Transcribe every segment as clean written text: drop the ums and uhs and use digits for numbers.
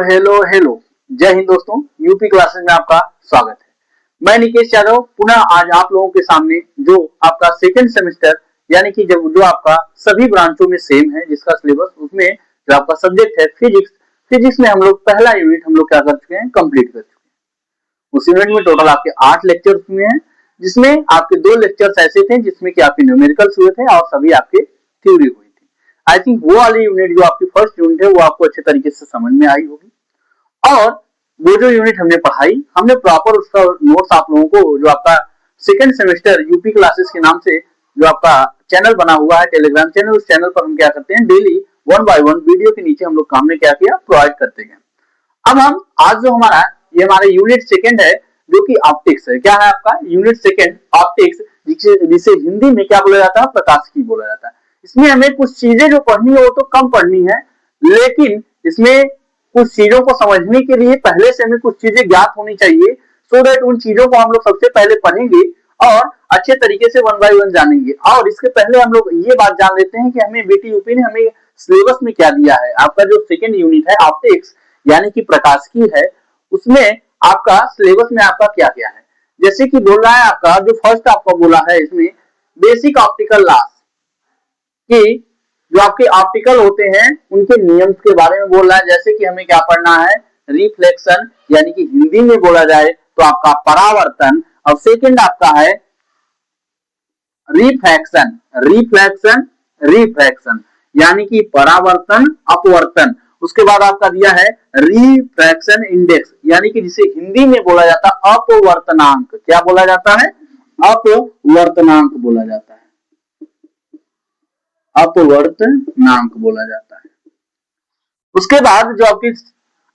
Hello जय हिंद दोस्तों, UP classes में आपका स्वागत है। मैं निकेश यादव पुनः आज आप लोगों के सामने जो आपका सेकंड सेमेस्टर यानी कि जो आपका सभी ब्रांचों में सेम है जिसका सिलेबस, उसमें जो आपका सब्जेक्ट है फिजिक्स में हम लोग पहला यूनिट हम लोग क्या कर चुके हैं, कंप्लीट कर चुके हैं। उस यूनिट में टोटल आपके 8 लेक्चर हुए हैं, जिसमें आपके 2 लेक्चर्स ऐसे थे जिसमें कि आपके न्यूमेरिकल्स हुए थे और सभी आपके थ्योरी हुई थी। आई थिंक वो वाली यूनिट जो आपकी फर्स्ट यूनिट है वो आपको अच्छे तरीके से समझ में आई होगी। और वो जो यूनिट हमने पढ़ाई, हमने प्रॉपर उसका नोट्स आप लोगों को जो आपका सेकंड सेमेस्टर यूपी क्लासेस के नाम से जो आपका चैनल बना हुआ है टेलीग्राम चैनल, उस चैनल पर हम क्या करते हैं, डेली 1 बाय 1 वीडियो के नीचे हम लोग काम में क्या किया, प्रोवाइड करते हैं। अब हम आज जो हमारा यूनिट सेकंड है जो कि ऑप्टिक्स है। क्या है आपका यूनिट सेकंड, ऑप्टिक्स, जिसे हिंदी में क्या बोला जाता है, प्रकाशिकी बोला जाता है। इसमें हमें कुछ चीजें जो पढ़नी है वो तो कम पढ़नी है, लेकिन इसमें कुछ चीजों को समझने के लिए पहले से हमें कुछ चीजें ज्ञात होनी चाहिए, सो दैट उन चीजों को हम लोग सबसे पहले पढ़ेंगे और अच्छे तरीके से 1 बाय 1 जानेंगे। और इसके पहले हम लोग ये बात जान लेते हैं कि हमें बीटी यूपी ने हमें सिलेबस में क्या दिया है। आपका जो सेकंड यूनिट है ऑप्टिक्स यानी कि प्रकाशिकी है, उसमें आपका सिलेबस में आपका क्या क्या है। जैसे कि बोल रहा है आपका जो फर्स्ट आपका बोला है इसमें बेसिक ऑप्टिकल लॉस, कि जो आपके ऑप्टिकल होते हैं उनके नियम के बारे में बोल रहा है। जैसे कि हमें क्या पढ़ना है, रिफ्लेक्शन यानी कि हिंदी में बोला जाए तो आपका परावर्तन, और सेकंड आपका है रिफ्रैक्शन रिफ्रैक्शन यानी कि परावर्तन अपवर्तन। उसके बाद आपका दिया है रिफ्रैक्शन इंडेक्स यानी कि जिसे हिंदी में बोला जाता है अपवर्तनांक। क्या बोला जाता है, अपवर्तनांक बोला जाता है, अपवर्तनांक बोला जाता है। उसके बाद जो आपकी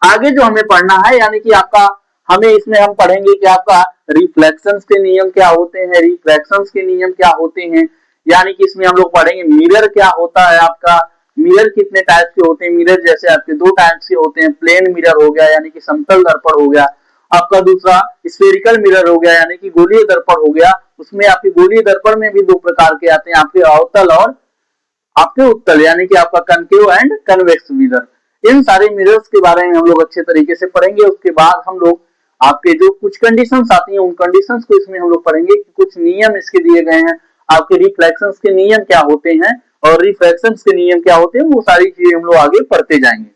आगे जो हमें पढ़ना है यानी कि आपका हमें इसमें हम पढ़ेंगे कि आपका रिफ्लेक्शंस के नियम क्या होते हैं, रिफ्रैक्शंस के नियम क्या होते हैं, यानी कि इसमें हम लोग पढ़ेंगे मिरर क्या होता है, आपका मिरर कितने टाइप के होते हैं। मिरर जैसे आपके 2 टाइप के होते हैं, प्लेन मिरर हो गया यानी कि समतल दर्पण हो गया, आपका दूसरा स्फेरिकल मिरर हो गया यानी कि गोलीय दर्पण हो गया। उसमें आपके गोलीय दर्पण में भी 2 प्रकार के आते हैं, आपके अवतल और आपके उत्तल यानी कि आपका कनकेव एंड कन्वेक्स मिरर। इन सारे मिरर्स के बारे में हम लोग अच्छे तरीके से पढ़ेंगे। उसके बाद हम लोग आपके जो कुछ कंडीशंस आती हैं उन कंडीशंस को इसमें हम लोग पढ़ेंगे कि कुछ नियम इसके दिए गए हैं, आपके रिफ्लेक्शंस के नियम क्या होते हैं और रिफ्रैक्शंस के नियम क्या होते हैं, वो सारी चीजें हम लोग आगे पढ़ते जाएंगे।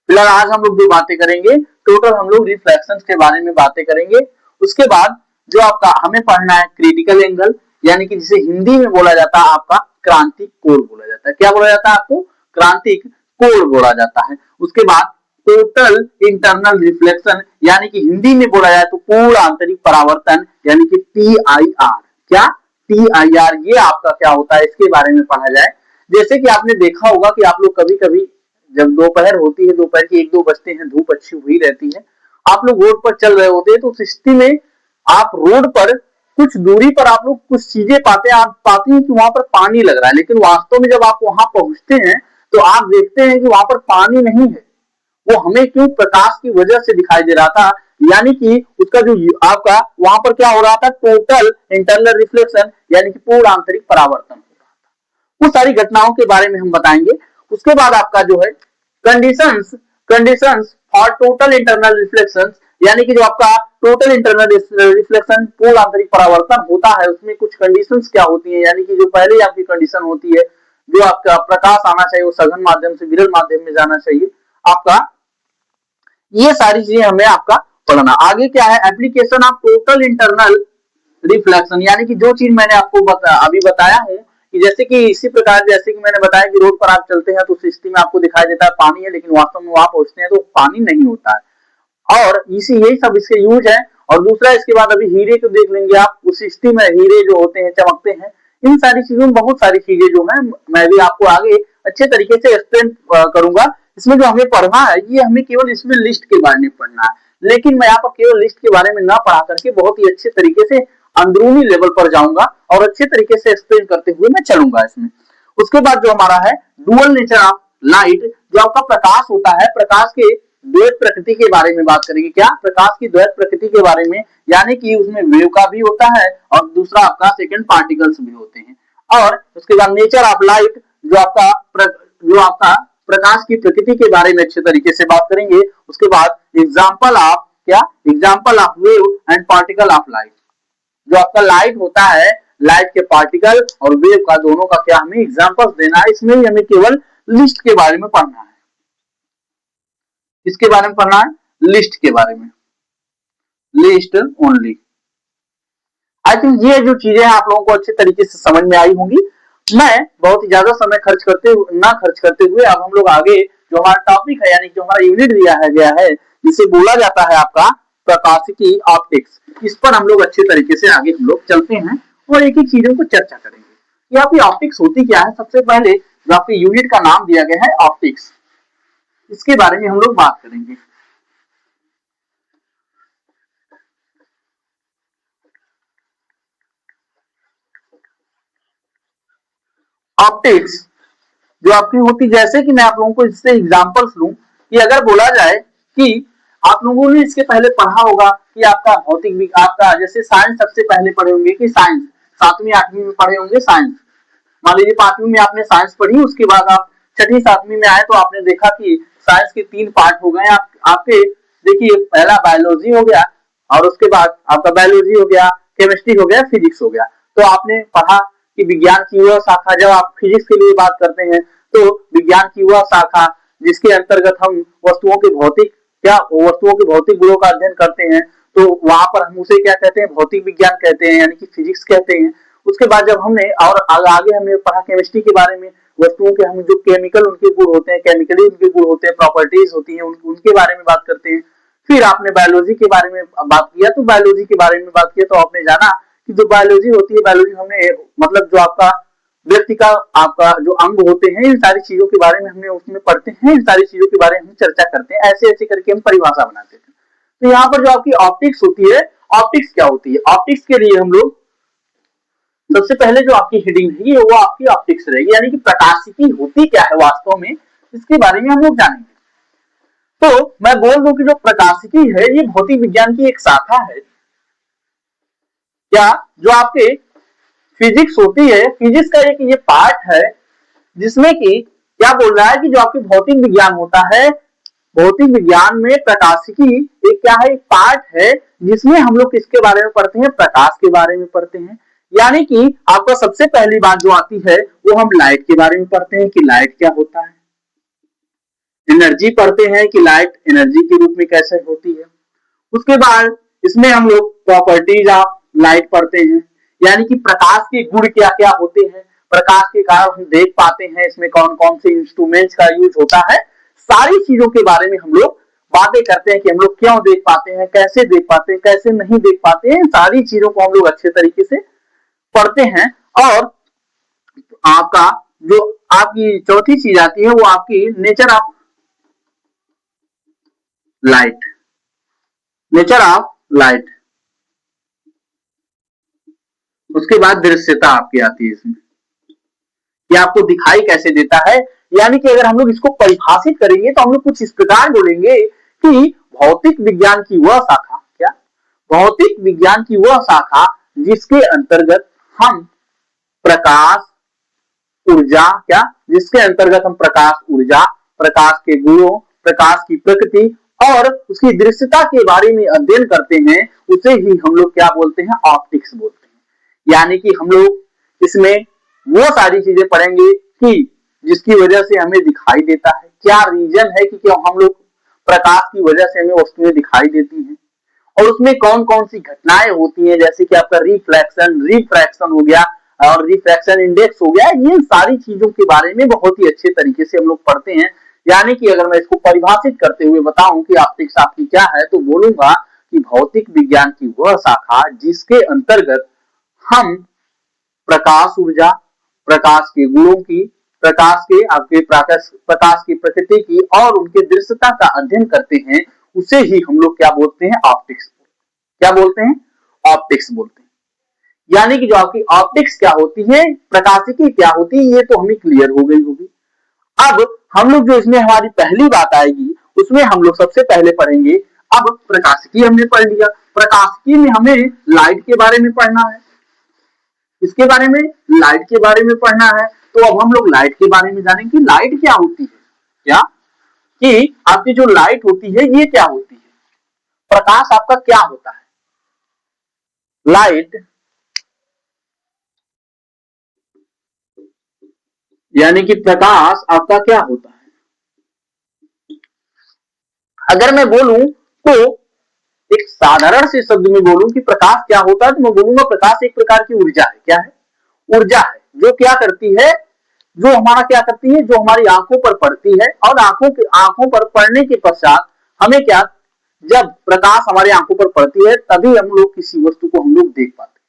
फिलहाल आज हम लोग जो बातें करेंगे टोटल हम लोग रिफ्लेक्शंस के बारे में बातें करेंगे। उसके बाद जो आपका हमें पढ़ना है क्रिटिकल एंगल यानी कि जिसे हिंदी में बोला जाता है आपका क्रांतिक कोण बोला जाता है। क्या बोला जाता है, आपको क्रांतिक कोण बोला जाता है। उसके बाद टोटल इंटरनल रिफ्लेक्शन यानी कि हिंदी में बोला जाए तो पूर्ण आंतरिक परावर्तन यानी कि TIR। क्या TIR, ये आपका क्या होता है इसके बारे में पढ़ा जाए। जैसे कि आपने देखा होगा कि आप लोग कभी कभी जब दोपहर होती है, दोपहर के 1-2 बजते हैं, धूप अच्छी हुई रहती है, आप लोग रोड पर चल रहे होते हैं, तो उस स्थिति में आप रोड पर कुछ दूरी पर आप लोग कुछ चीजें पाते हैं, आप पाते हैं कि वहां पर पानी लग रहा है, लेकिन वास्तव में जब आप वहां पहुंचते हैं तो आप देखते हैं कि वहां पर पानी नहीं है। वो हमें क्यों, प्रकाश की वजह से दिखाई दे रहा था, यानी कि उसका जो आपका वहां पर क्या हो रहा था, टोटल इंटरनल रिफ्लेक्शन यानी कि पूर्ण आंतरिक परावर्तन हो रहा था। वो सारी घटनाओं के बारे में हम बताएंगे। उसके बाद आपका जो है conditions for total internal reflection यानी कि जो आपका टोटल इंटरनल रिफ्लेक्शन पूर्ण आंतरिक परावर्तन होता है, उसमें कुछ कंडीशंस क्या होती हैं। यानी कि जो पहले आपकी कंडीशन होती है, जो आपका प्रकाश आना चाहिए वो सघन माध्यम से विरल माध्यम में जाना चाहिए आपका, ये सारी चीजें हमें आपका पढ़ना। आगे क्या है, application of total internal reflection यानी कि जो चीज मैंने आपको अभी बताया हूं कि जैसे कि इसी प्रकार जैसे कि मैंने बताया कि रोड पर आप चलते हैं तो उस स्थिति में आपको दिखाई देता है पानी है, लेकिन वास्तव में वहां पहुंचते हैं तो पानी नहीं होता है। और इसी यही सब इसके यूज है। और दूसरा इसके बाद अभी हीरे को देख लेंगे आप, उस स्थिति में हीरे जो होते हैं चमकते हैं। इन सारी चीजों में बहुत सारी चीजें जो है मैं भी आपको आगे अच्छे तरीके से एक्सप्लेन करूंगा। इसमें जो हमें पढ़ना है ये हमें केवल इसमें लिस्ट के बारे में पढ़ना है, लेकिन मैं यहाँ पर केवल लिस्ट के बारे में ना पढ़ा करके बहुत ही अच्छे तरीके से अंदरूनी लेवल पर जाऊंगा और अच्छे तरीके से एक्सप्लेन करते हुए मैं चलूंगा इसमें। उसके बाद जो हमारा है डुअल नेचर ऑफ लाइट, जो आपका प्रकाश होता है, प्रकाश के द्वैत प्रकृति के बारे में बात करेंगे। क्या, प्रकाश की द्वैत प्रकृति के बारे में, यानी कि उसमें वेव का भी होता है और दूसरा आपका सेकंड पार्टिकल्स भी होते हैं। और उसके बाद नेचर ऑफ लाइट, जो आपका प्रकाश की प्रकृति के बारे में अच्छे तरीके से बात करेंगे। उसके बाद एग्जाम्पल ऑफ क्या, example of wave and particle of light. जो आपका लाइट होता है, लाइट के पार्टिकल और वेव का दोनों का क्या हमें एग्जाम्पल्स देना है। इसमें हमें केवल लिस्ट के बारे में पढ़ना है। किसके बारे में पढ़ना है? लिस्ट के बारे में, लिस्ट ओनली। आई थिंक ये जो चीजें आप लोगों को अच्छे तरीके से समझ में आई होंगी। मैं बहुत ही ज्यादा समय खर्च करते हुए अब हम लोग आगे जो हमारा टॉपिक है, यानी जो हमारा यूनिट दिया है गया है, जिसे बोला जाता है आपका प्रकाशिकी ऑप्टिक्स, इस पर हम लोग अच्छे तरीके से आगे हम लोग चलते हैं और एक एक चीजों को चर्चा करेंगे कि आपकी ऑप्टिक्स होती क्या है। सबसे पहले जो आपके यूनिट का नाम दिया गया है ऑप्टिक्स, इसके बारे में हम लोग बात करेंगे। ऑप्टिक्स जो आपकी होती, जैसे कि मैं आप लोगों को इससे एग्जांपल्स लूं कि अगर बोला जाए कि आप लोगों ने इसके पहले पढ़ा होगा कि आपका भौतिक, आपका जैसे साइंस सबसे पहले पढ़े होंगे कि साइंस 7वीं 8वीं में पढ़े होंगे साइंस। मान लीजिए 5वीं में आपने साइंस पढ़ी, उसके बाद आप 6वीं 7वीं में आए तो आपने देखा कि साइंस के 3 पार्ट हो गए आपके। देखिए पहला बायोलॉजी हो गया, और उसके बाद आपका बायोलॉजी हो गया, केमिस्ट्री हो गया, फिजिक्स हो गया। तो आपने पढ़ा कि विज्ञान की वह शाखा, जब आप फिजिक्स के लिए बात करते हैं तो विज्ञान की वह शाखा जिसके अंतर्गत हम वस्तुओं के भौतिक गुणों का अध्ययन करते हैं, तो वहां पर हम उसे क्या कहते हैं? भौतिक विज्ञान कहते हैं, यानी कि फिजिक्स कहते हैं। उसके बाद जब हमने और आगे हमने पढ़ा केमिस्ट्री के बारे में, वस्तुओं के हम जो केमिकल उनके गुण होते हैं, केमिकली उनके गुण होते हैं, प्रॉपर्टीज होती हैं, उनके बारे में बात करते हैं। फिर आपने बायोलॉजी के बारे में बात किया, तो बायोलॉजी के बारे में बात किया तो आपने जाना कि जो बायोलॉजी होती है, बायोलॉजी हमने मतलब जो आपका व्यक्ति का आपका जो अंग होते हैं, इन सारी चीजों के बारे में हमने उसमें पढ़ते हैं, इन सारी चीजों के बारे में हम चर्चा करते हैं, ऐसे ऐसे करके हम परिभाषा बनाते हैं। तो यहाँ पर जो आपकी ऑप्टिक्स होती है, ऑप्टिक्स क्या होती है? ऑप्टिक्स के लिए हम लोग सबसे पहले जो आपकी हेडिंग रहेगी वो आपकी ऑप्टिक्स रहेगी, यानी कि प्रकाशिकी होती क्या है वास्तव में, इसके बारे में हम लोग जानेंगे। तो मैं बोल दूं कि जो प्रकाशिकी है ये भौतिक विज्ञान की एक शाखा है। क्या जो आपके फिजिक्स होती है, फिजिक्स का एक ये पार्ट है जिसमें कि क्या बोल रहा है कि जो आपके भौतिक विज्ञान होता है, भौतिक विज्ञान में प्रकाशिकी एक क्या है? एक पार्ट है जिसमें हम लोग किसके बारे में पढ़ते हैं? प्रकाश के बारे में पढ़ते हैं। यानी कि आपका सबसे पहली बात जो आती है वो हम लाइट के बारे में पढ़ते हैं कि लाइट क्या होता है, एनर्जी पढ़ते हैं कि लाइट एनर्जी के रूप में कैसे होती है। उसके बाद इसमें हम लोग प्रॉपर्टीज ऑफ लाइट पढ़ते हैं, यानी कि प्रकाश के गुण क्या क्या होते हैं, प्रकाश के कारण हम देख पाते हैं, इसमें कौन कौन से इंस्ट्रूमेंट्स का यूज होता है, सारी चीजों के बारे में हम लोग बातें करते हैं कि हम लोग क्यों देख पाते हैं, कैसे देख पाते हैं, कैसे नहीं देख पाते हैं, सारी चीजों को हम लोग अच्छे तरीके से पढ़ते हैं। और आपका जो आपकी चौथी चीज आती है वो आपकी nature of light, nature of light. उसके बाद दृश्यता आपकी आती है इसमें, कि आपको दिखाई कैसे देता है। यानी कि अगर हम लोग इसको परिभाषित करेंगे तो हम लोग कुछ इस प्रकार बोलेंगे कि भौतिक विज्ञान की वह शाखा, क्या भौतिक विज्ञान की वह शाखा जिसके अंतर्गत हम प्रकाश ऊर्जा, क्या जिसके अंतर्गत हम प्रकाश ऊर्जा, प्रकाश के गुणों, प्रकाश की प्रकृति और उसकी दृश्यता के बारे में अध्ययन करते हैं, उसे ही हम लोग क्या बोलते हैं? ऑप्टिक्स बोलते हैं। यानी कि हम लोग इसमें वो सारी चीजें पढ़ेंगे कि जिसकी वजह से हमें दिखाई देता है, क्या रीजन है कि क्यों हम लोग प्रकाश की वजह से हमें वस्तुएं दिखाई देती हैं, और उसमें कौन कौन सी घटनाएं होती हैं, जैसे कि आपका रिफ्लेक्शन, रिफ्रैक्शन हो गया और रिफ्रैक्शन इंडेक्स हो गया। ये सारी चीजों के बारे में बहुत ही अच्छे तरीके से हम लोग पढ़ते हैं। यानी कि अगर मैं इसको परिभाषित करते हुए बताऊं कि ऑप्टिक्स आपकी क्या है, तो बोलूंगा कि भौतिक विज्ञान की वह शाखा जिसके अंतर्गत हम प्रकाश ऊर्जा, प्रकाश के गुणों की, प्रकाश के आपके प्रकाश की प्रकृति की और उनके दृश्यता का अध्ययन करते हैं, उसे ही हम लोग क्या बोलते हैं? ऑप्टिक्स। क्या बोलते हैं? ऑप्टिक्स बोलते हैं। यानी कि जो आपकी ऑप्टिक्स क्या होती है, प्रकाशिकी क्या होती है, ये तो हमें क्लियर हो गई होगी। अब हम लोग जो इसमें हमारी पहली बात आएगी उसमें हम लोग सबसे पहले पढ़ेंगे, अब प्रकाशिकी हमने पढ़ लिया, प्रकाशिकी में हमें लाइट के बारे में पढ़ना है, इसके बारे में लाइट के बारे में पढ़ना है। तो अब हम लोग लाइट के बारे में जानेंगे कि लाइट क्या होती है। क्या कि आपकी जो लाइट होती है ये क्या होती है, प्रकाश आपका क्या होता है, लाइट यानी कि प्रकाश आपका क्या होता है। अगर मैं बोलूं तो एक साधारण से शब्द में बोलूं कि प्रकाश क्या होता है तो मैं बोलूंगा प्रकाश एक प्रकार की ऊर्जा है। क्या है, ऊर्जा है जो क्या करती है, जो हमारा क्या करती है, जो हमारी आंखों पर पड़ती है और आंखों पर पड़ने के पश्चात हमें क्या, जब प्रकाश हमारी आंखों पर पड़ती है तभी हम लोग किसी वस्तु को हम लोग देख पाते हैं।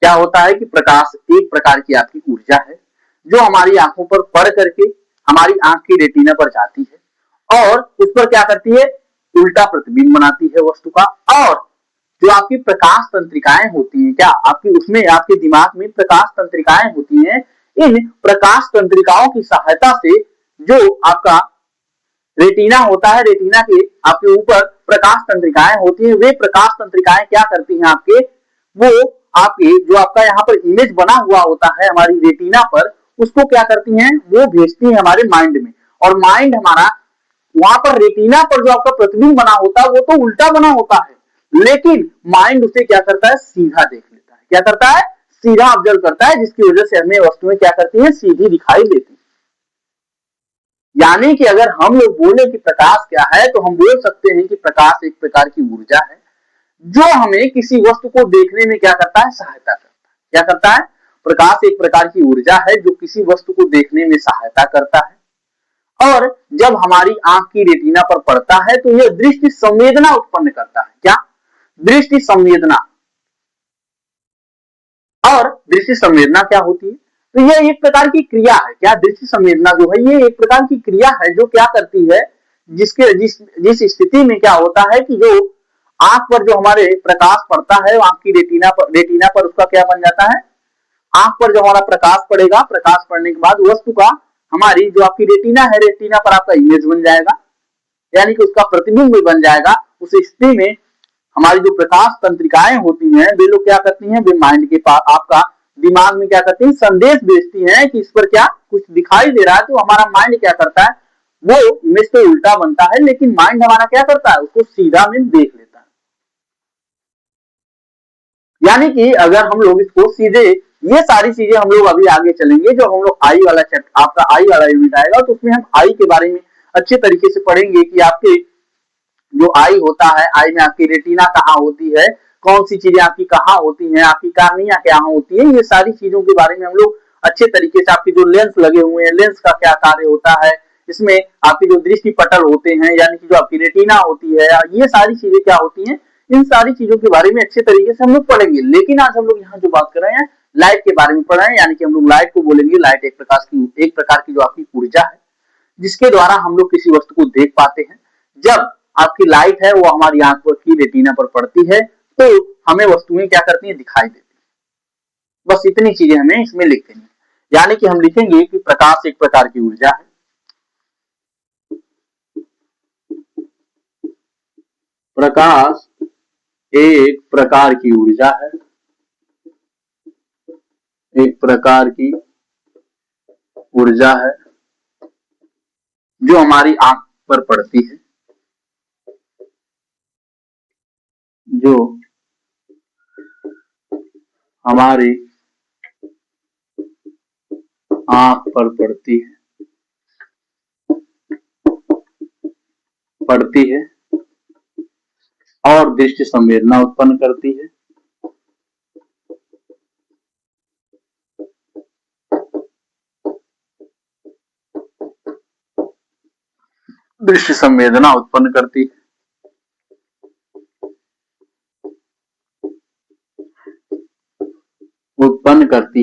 क्या होता है कि प्रकाश एक प्रकार की आपकी ऊर्जा है जो हमारी आंखों पर पड़ करके हमारी आंख की रेटिना पर जाती है और उस पर क्या करती है, उल्टा प्रतिबिंब बनाती है वस्तु का। और जो आपकी प्रकाश तंत्रिकाएं होती हैं, क्या आपकी उसमें आपके दिमाग में प्रकाश तंत्रिकाएं होती हैं, इन प्रकाश तंत्रिकाओं की सहायता से जो आपका रेटिना होता है, रेटिना के आपके ऊपर प्रकाश तंत्रिकाएं होती हैं, वे प्रकाश तंत्रिकाएं क्या करती हैं आपके, वो आपके जो आपका यहाँ पर इमेज बना हुआ होता है हमारी रेटिना पर, उसको क्या करती हैं, वो भेजती हैं हमारे माइंड में। और माइंड हमारा वहां पर रेटिना पर जो आपका प्रतिबिंब बना होता है वो तो उल्टा बना होता है, लेकिन माइंड उसे क्या करता है, सीधा देख लेता है। क्या करता है, सीधा ऑब्जर्व करता है, जिसकी वजह से हमें वस्तुएं क्या करती हैं, सीधी दिखाई देती है। यानी कि अगर हम लोग बोले कि प्रकाश क्या है तो हम बोल सकते हैं कि प्रकाश एक प्रकार की ऊर्जा है जो हमें किसी वस्तु को देखने में क्या करता है, सहायता करता है। क्या करता है, प्रकाश एक प्रकार की ऊर्जा है जो किसी वस्तु को देखने में सहायता करता है और जब हमारी आंख की रेटिना पर पड़ता है तो यह दृष्टि संवेदना उत्पन्न करता है। क्या, दृष्टि संवेदना। और दृष्टि संवेदना क्या होती है, तो यह एक प्रकार की क्रिया है। क्या, दृष्टि संवेदना जो है ये एक प्रकार की क्रिया है जो क्या करती है, जिस स्थिति में क्या होता है कि जो आंख पर जो हमारे प्रकाश पड़ता है, आंख की रेटिना पर उसका क्या बन जाता है, आंख पर जो हमारा प्रकाश पड़ेगा, प्रकाश पड़ने के बाद वस्तु का हमारी जो आपकी रेटिना है, रेटिना पर आपका इमेज बन जाएगा, यानी कि उसका प्रतिबिंब बन जाएगा। उस स्थिति में हमारी जो प्रकाश तंत्रिकाएं होती हैं वे लोग क्या करती हैं, वे माइंड के पास आपका दिमाग में क्या करती हैं, संदेश भेजती हैं कि इस पर क्या कुछ दिखाई दे रहा है। तो हमारा माइंड क्या करता है, वो इमेज तो उल्टा बनता है लेकिन माइंड हमारा क्या करता है, उसको सीधा में देख लेता है। यानी कि अगर हम लोग इसको सीधे, ये सारी चीजें हम लोग अभी आगे चलेंगे, जो हम लोग आई वाला चैप्टर आपका आई वाला यूनिट आएगा तो उसमें हम आई के बारे में अच्छे तरीके से पढ़ेंगे कि आपके जो आई होता है, आई में आपकी रेटिना कहाँ होती है, कौन सी चीजें आपकी कहाँ होती हैं, आपकी कार्निया क्या होती है, ये सारी चीजों के बारे में हम लोग अच्छे तरीके से, आपके जो लेंस लगे हुए हैं, लेंस का क्या कार्य होता है, इसमें आपके जो दृष्टि पटल होते हैं यानी कि जो आपकी रेटिना होती है, ये सारी चीजें क्या होती हैं, इन सारी चीजों के बारे में अच्छे तरीके से हम लोग पढ़ेंगे। लेकिन आज हम लोग यहाँ जो बात कर रहे हैं लाइट के बारे में पढ़ रहे हैं, यानी कि हम लोग लाइट को बोलेंगे, लाइट एक प्रकार की जो आपकी ऊर्जा है जिसके द्वारा हम लोग किसी वस्तु को देख पाते हैं। जब आपकी लाइट है वो हमारी आंख पर की रेटिना पर पड़ती है तो हमें वस्तुएं क्या करती हैं, दिखाई देती है। बस इतनी चीजें हमें इसमें लिख देनी है। यानी कि हम लिखेंगे कि प्रकाश एक प्रकार की ऊर्जा है, प्रकाश एक प्रकार की ऊर्जा है, एक प्रकार की ऊर्जा है जो हमारी आंख पर पड़ती है, जो हमारी आंख पर पड़ती है और दृष्टि संवेदना उत्पन्न करती है। दृष्टि संवेदना उत्पन्न करती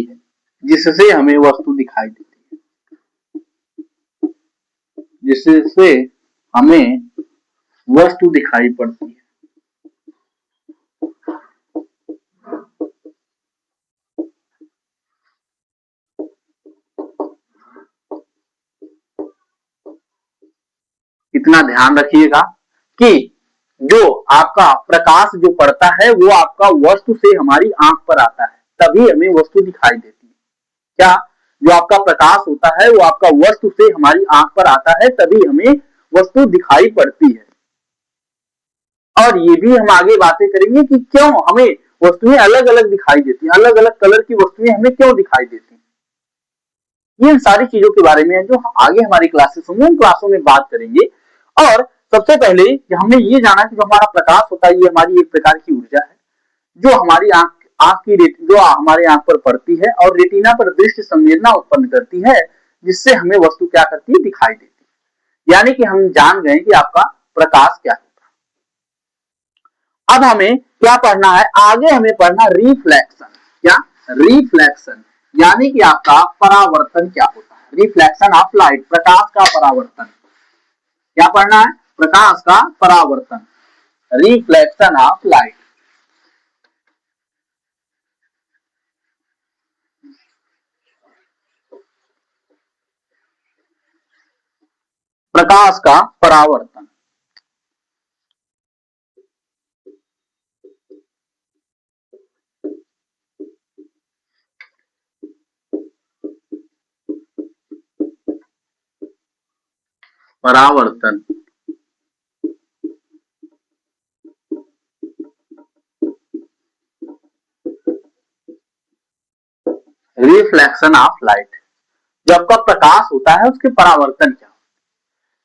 है, जिससे हमें वस्तु दिखाई देती है, जिससे हमें वस्तु दिखाई पड़ती है। इतना ध्यान रखिएगा कि जो आपका प्रकाश जो पड़ता है वो आपका वस्तु से हमारी आंख पर आता है, तभी हमें वस्तु दिखाई देती है। क्या, जो आपका प्रकाश होता है वो आपका वस्तु से हमारी आंख पर आता है, तभी हमें वस्तु दिखाई पड़ती है। और ये भी हम आगे बातें करेंगे कि क्यों हमें वस्तुएं अलग अलग दिखाई देती हैं, अलग अलग कलर की वस्तुएं हमें क्यों दिखाई देती हैं। ये सारी चीजों के बारे में है जो आगे हमारी क्लासेस होंगी, उन क्लासों में बात करेंगे। और सबसे पहले हमने ये जाना कि जो हमारा प्रकाश होता है ये हमारी एक प्रकार की ऊर्जा है जो हमारी आंख की जो हमारे आंख पर पड़ती है और रेटिना पर दृश्य संवेदना उत्पन्न करती है, जिससे हमें वस्तु क्या करती है, दिखाई देती है। यानी कि हम जान गए कि आपका प्रकाश क्या है। अब हमें क्या पढ़ना है, आगे हमें पढ़ना रिफ्लेक्शन। क्या? रिफ्लेक्शन यानी कि आपका परावर्तन क्या होता है, रिफ्लेक्शन ऑफ लाइट, प्रकाश का परावर्तन। क्या पढ़ना है? प्रकाश का परावर्तन, रिफ्लेक्शन ऑफ लाइट। प्रकाश का परावर्तन। परावर्तन रिफ्लेक्शन ऑफ लाइट, जो आपका प्रकाश होता है उसके परावर्तन क्या।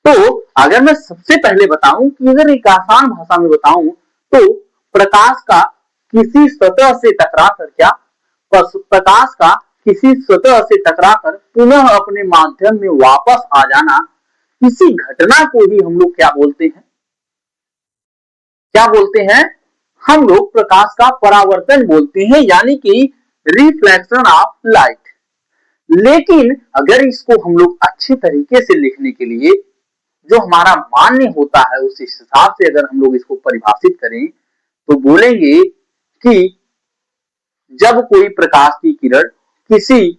तो अगर मैं सबसे पहले बताऊं कि अगर एक आसान भाषा में बताऊं तो प्रकाश का किसी सतह से टकराकर क्या, प्रकाश का किसी सतह से टकराकर पुनः अपने माध्यम में वापस आ जाना, इसी घटना को ही हम लोग क्या बोलते हैं, क्या बोलते हैं, हम लोग प्रकाश का परावर्तन बोलते हैं, यानी कि रिफ्लेक्शन ऑफ लाइट। लेकिन अगर इसको हम लोग अच्छे तरीके से लिखने के लिए जो हमारा मान्य होता है उस हिसाब से अगर हम लोग इसको परिभाषित करें तो बोलेंगे कि जब कोई प्रकाश की किरण किसी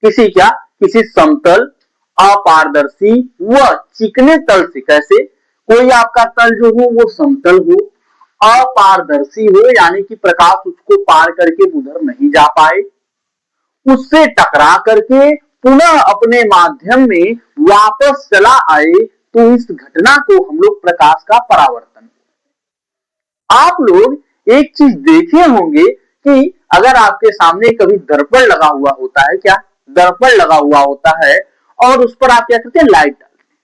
किसी क्या किसी समतल, अपारदर्शी व चिकने तल से, कैसे, कोई आपका तल जो हो वो समतल हो, अपारदर्शी हो यानी कि प्रकाश उसको पार करके उधर नहीं जा पाए, उससे टकरा करके पुनः अपने माध्यम में वापस चला आए, तो इस घटना को हम लोग प्रकाश का परावर्तन। आप लोग एक चीज देखे होंगे कि अगर आपके सामने कभी दर्पण लगा हुआ होता है, क्या दर्पण लगा हुआ होता है और उस पर आप क्या करते हैं, लाइट डालते हैं,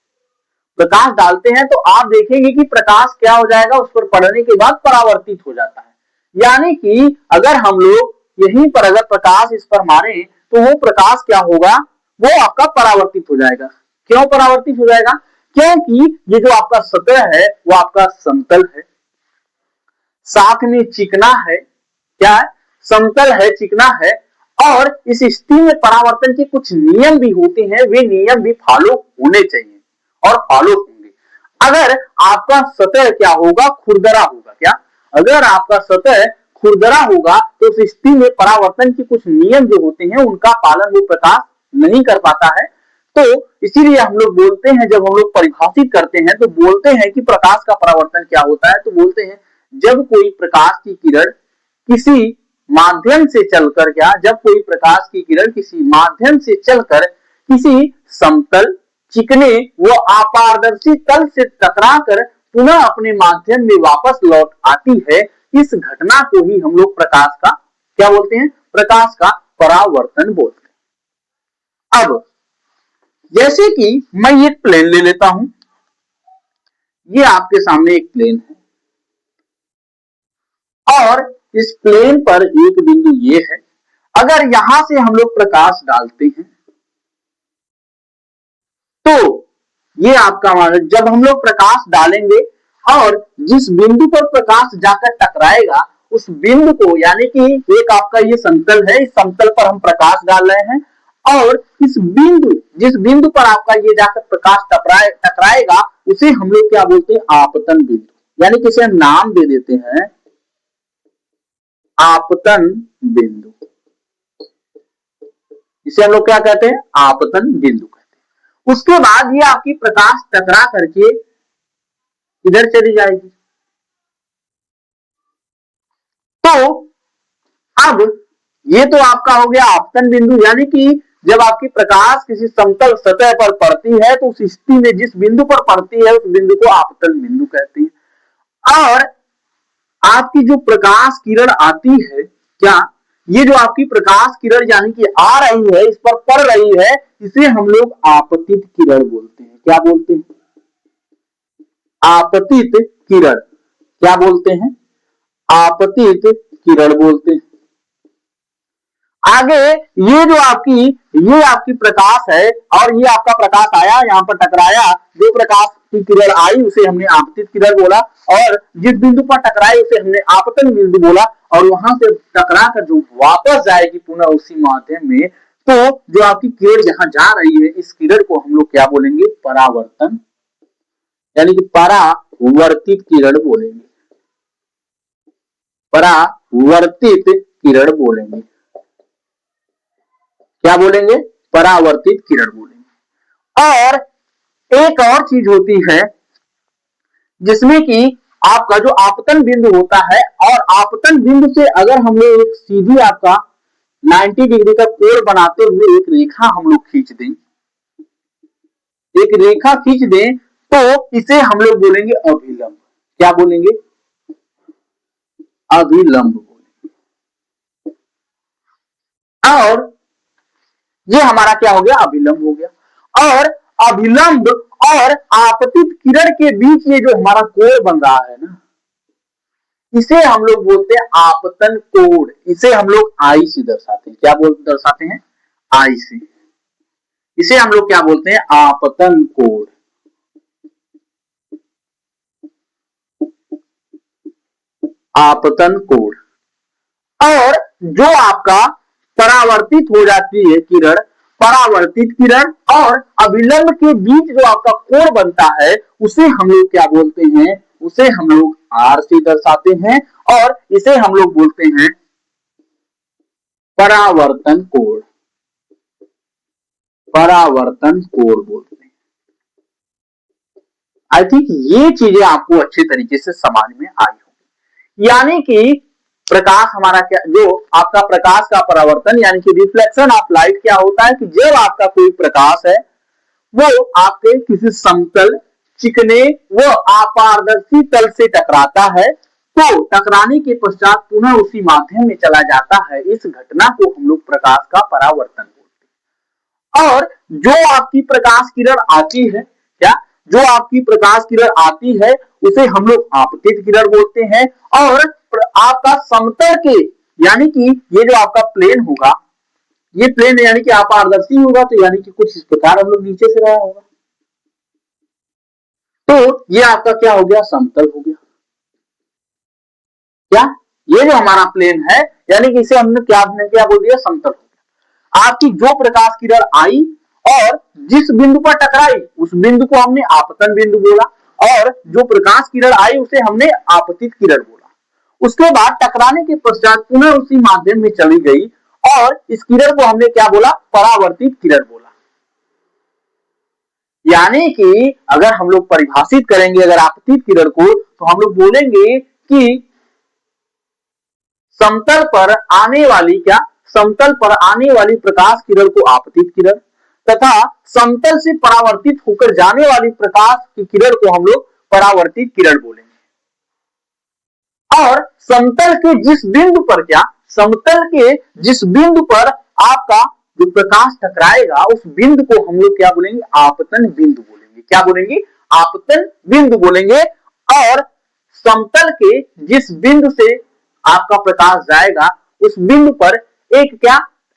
प्रकाश डालते हैं, तो आप देखेंगे कि प्रकाश क्या हो जाएगा, उस पर पड़ने के बाद परावर्तित हो जाता है। यानी कि अगर हम लोग यहीं पर अगर प्रकाश इस पर मारे तो वो प्रकाश क्या होगा, वो आपका परावर्तित हो जाएगा। क्यों परावर्तित हो जाएगा? क्योंकि ये जो आपका सतह है वो आपका समतल है, साथ में चिकना है, क्या है, समतल है, चिकना है, और इस स्थिति में परावर्तन के कुछ नियम भी होते हैं, वे नियम भी फॉलो होने चाहिए और फॉलो होंगे। अगर आपका सतह क्या होगा, खुरदरा होगा, क्या, अगर आपका सतह खुरदरा होगा तो उस स्थिति में परावर्तन के कुछ नियम जो होते हैं उनका पालन वो प्रकाश नहीं कर पाता है। तो इसीलिए हम लोग बोलते हैं, जब हम लोग परिभाषित करते हैं तो बोलते हैं कि प्रकाश का परावर्तन क्या होता है, तो बोलते हैं जब कोई प्रकाश की किरण किसी माध्यम से चलकर, क्या, जब कोई प्रकाश की किरण किसी माध्यम से चलकर किसी समतल, चिकने व अपारदर्शी तल से टकराकर पुनः अपने माध्यम में वापस लौट आती है, इस घटना को ही हम लोग प्रकाश का क्या बोलते हैं, प्रकाश का परावर्तन बोलते हैं। अब जैसे कि मैं एक प्लेन ले लेता हूं, ये आपके सामने एक प्लेन है और इस प्लेन पर एक बिंदु ये है, अगर यहां से हम लोग प्रकाश डालते हैं तो ये आपका, जब हम लोग प्रकाश डालेंगे और जिस बिंदु पर प्रकाश जाकर टकराएगा उस बिंदु को, यानी कि एक आपका ये समतल है, इस समतल पर हम प्रकाश डाल रहे हैं और इस बिंदु, जिस बिंदु पर आपका ये जाकर प्रकाश टकराएगा उसे हम लोग क्या बोलते हैं, आपतन बिंदु, यानी कि इसे हम नाम दे देते हैं आपतन बिंदु। इसे हम लोग क्या कहते हैं, आपतन बिंदु कहते हैं। उसके बाद ये आपकी प्रकाश टकरा करके इधर चली जाएगी। तो अब ये तो आपका हो गया आपतन बिंदु, यानी कि जब आपकी प्रकाश किसी समतल सतह पर पड़ती है तो उस स्थिति में जिस बिंदु पर पड़ती है उस बिंदु को आपतन बिंदु कहते हैं। और आपकी जो प्रकाश किरण आती है, क्या ये जो आपकी प्रकाश किरण यानी कि आ रही है, इस पर पड़ रही है, इसे हम लोग आपतित किरण बोलते हैं। क्या बोलते हैं? आपतित किरण। क्या बोलते हैं? आपतित किरण बोलते हैं। आगे ये आपकी प्रकाश है और ये आपका प्रकाश आया, यहाँ पर टकराया, जो प्रकाश की किरण आई उसे हमने आपतित किरण बोला, और जिस बिंदु पर टकराई उसे हमने आपतन बिंदु बोला, और वहां से टकरा कर जो वापस जाएगी पुनः उसी माध्यम में, तो जो आपकी किरण जहां जा रही है इस किरण को हम लोग क्या बोलेंगे? परावर्तन, यानी कि परावर्तित किरण बोलेंगे। परावर्तित किरण बोलेंगे। क्या बोलेंगे? परावर्तित किरण बोलेंगे। और एक और चीज होती है जिसमें कि आपका जो आपतन बिंदु होता है, और आपतन बिंदु से अगर हम लोग एक सीधी आपका 90 डिग्री का कोण बनाते हुए एक रेखा हम लोग खींच दें, एक रेखा खींच दें, तो इसे हम लोग बोलेंगे अभिलंब। क्या बोलेंगे? अभिलंब बोलेंगे। और ये हमारा क्या हो गया? अभिलंब हो गया। और अभिलंब और आपतित किरण के बीच ये जो हमारा कोण बन रहा है ना, इसे हम लोग बोलते हैं आपतन कोण। इसे हम लोग आई से दर्शाते हैं। क्या दर्शाते हैं? आई से। इसे हम लोग क्या बोलते हैं? आपतन कोण। आपतन कोण। और जो आपका परावर्तित हो जाती है किरण, परावर्तित किरण और अभिलंब के बीच जो आपका कोण बनता है उसे हम लोग क्या बोलते हैं? उसे हम लोग आर से दर्शाते हैं, और इसे हम लोग बोलते हैं परावर्तन कोण। परावर्तन कोण बोलते हैं। आई थिंक ये चीजें आपको अच्छे तरीके से समझ में आई होगी। यानी कि प्रकाश हमारा क्या, जो आपका प्रकाश का परावर्तन यानी कि रिफ्लेक्शन ऑफ लाइट क्या होता है कि जब आपका कोई प्रकाश है वो आपके किसी समतल, चिकने व अपारदर्शी तल से टकराता है, तो टकराने के पश्चात पुनः उसी माध्यम में चला जाता है, इस घटना को हम लोग प्रकाश का परावर्तन बोलते हैं। और जो आपकी प्रकाश किरण आती है, क्या जो आपकी प्रकाश किरण आती है उसे हम लोग आपतित किरण बोलते हैं। और आपका समतल के, यानी कि ये जो आपका प्लेन होगा, ये प्लेन यानी कि अपारदर्शी होगा, तो यानी कि कुछ इस प्रकार हम लोग नीचे से रहा होगा, तो ये आपका क्या हो गया? समतल हो गया। क्या ये जो हमारा प्लेन है, यानी कि इसे हमने क्या बोल दिया? समतल हो गया। आपकी जो प्रकाश किरण आई और जिस बिंदु पर टकराई उस बिंदु को हमने आपतन बिंदु बोला, और जो प्रकाश किरण आई उसे हमने आपतित किरण बोला। उसके बाद टकराने के पश्चात पुनः उसी माध्यम में चली गई, और इस किरण को हमने क्या बोला? परावर्तित किरण बोला। यानी कि अगर हम लोग परिभाषित करेंगे अगर आपतित किरण को, तो हम लोग बोलेंगे कि समतल पर आने वाली समतल पर आने वाली प्रकाश किरण को आपतित किरण, तथा समतल से परावर्तित होकर जाने वाली प्रकाश की किरण को हम लोग परावर्तित किरण बोलेंगे। और समतल के जिस बिंदु पर समतल के जिस बिंदु पर आपका जो प्रकाश टकराएगा उस बिंदु को हम लोग क्या बोलेंगे? आपतन बिंदु बोलेंगे। क्या बोलेंगे? आपतन बिंदु बोलेंगे। और समतल के जिस बिंदु से आपका प्रकाश जाएगा उस बिंदु पर एक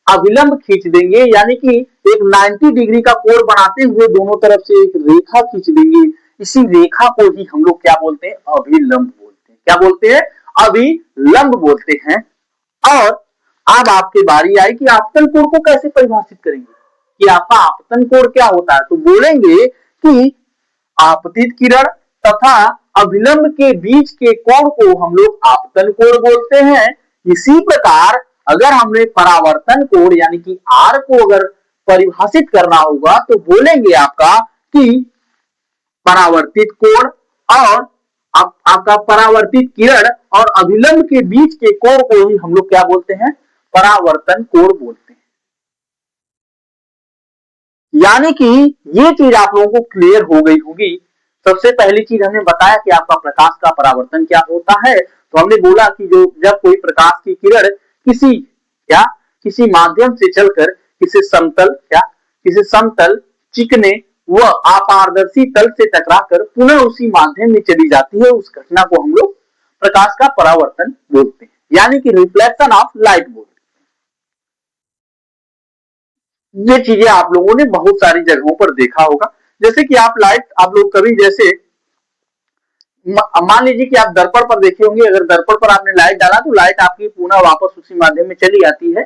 अभिलंब खींच देंगे, यानी कि एक 90 डिग्री का कोण बनाते हुए दोनों तरफ से एक रेखा खींच देंगे। इसी रेखा को ही हम लोग क्या बोलते हैं? अभिलंब बोलते हैं। क्या बोलते हैं? अभिलंब बोलते हैं। और अब आपकी बारी आई कि आपतन कोण को कैसे परिभाषित करेंगे, कि आपका आपतन कोण क्या होता है। तो बोलेंगे कि आपतित किरण तथा अभिलंब के बीच के कोण को हम लोग आपतन कोण बोलते हैं। इसी प्रकार अगर हमने परावर्तन कोण यानी कि आर को अगर परिभाषित करना होगा तो बोलेंगे आपका कि परावर्तित कोण और आपका परावर्तित किरण और अभिलंब के बीच के कोण को ही हम लोग क्या बोलते हैं? परावर्तन कोण बोलते हैं। यानी कि ये चीज आप लोगों को क्लियर हो गई होगी। सबसे पहली चीज हमने बताया कि आपका प्रकाश का परावर्तन क्या होता है। तो हमने बोला कि जो जब कोई प्रकाश की किरण किसी या किसी माध्यम से चलकर किसी समतल, चिकने व अपारदर्शी तल से टकराकर पुनः उसी माध्यम में चली जाती है, उस घटना को हम लोग प्रकाश का परावर्तन बोलते हैं, यानी कि रिफ्लेक्शन ऑफ लाइट बोलते हैं। ये चीजें आप लोगों ने बहुत सारी जगहों पर देखा होगा। जैसे कि आप लोग कभी जैसे मान लीजिए कि आप दर्पण पर देखे होंगे, अगर दर्पण पर आपने लाइट डाला तो लाइट आपकी पुनः वापस उसी माध्यम में चली आती है।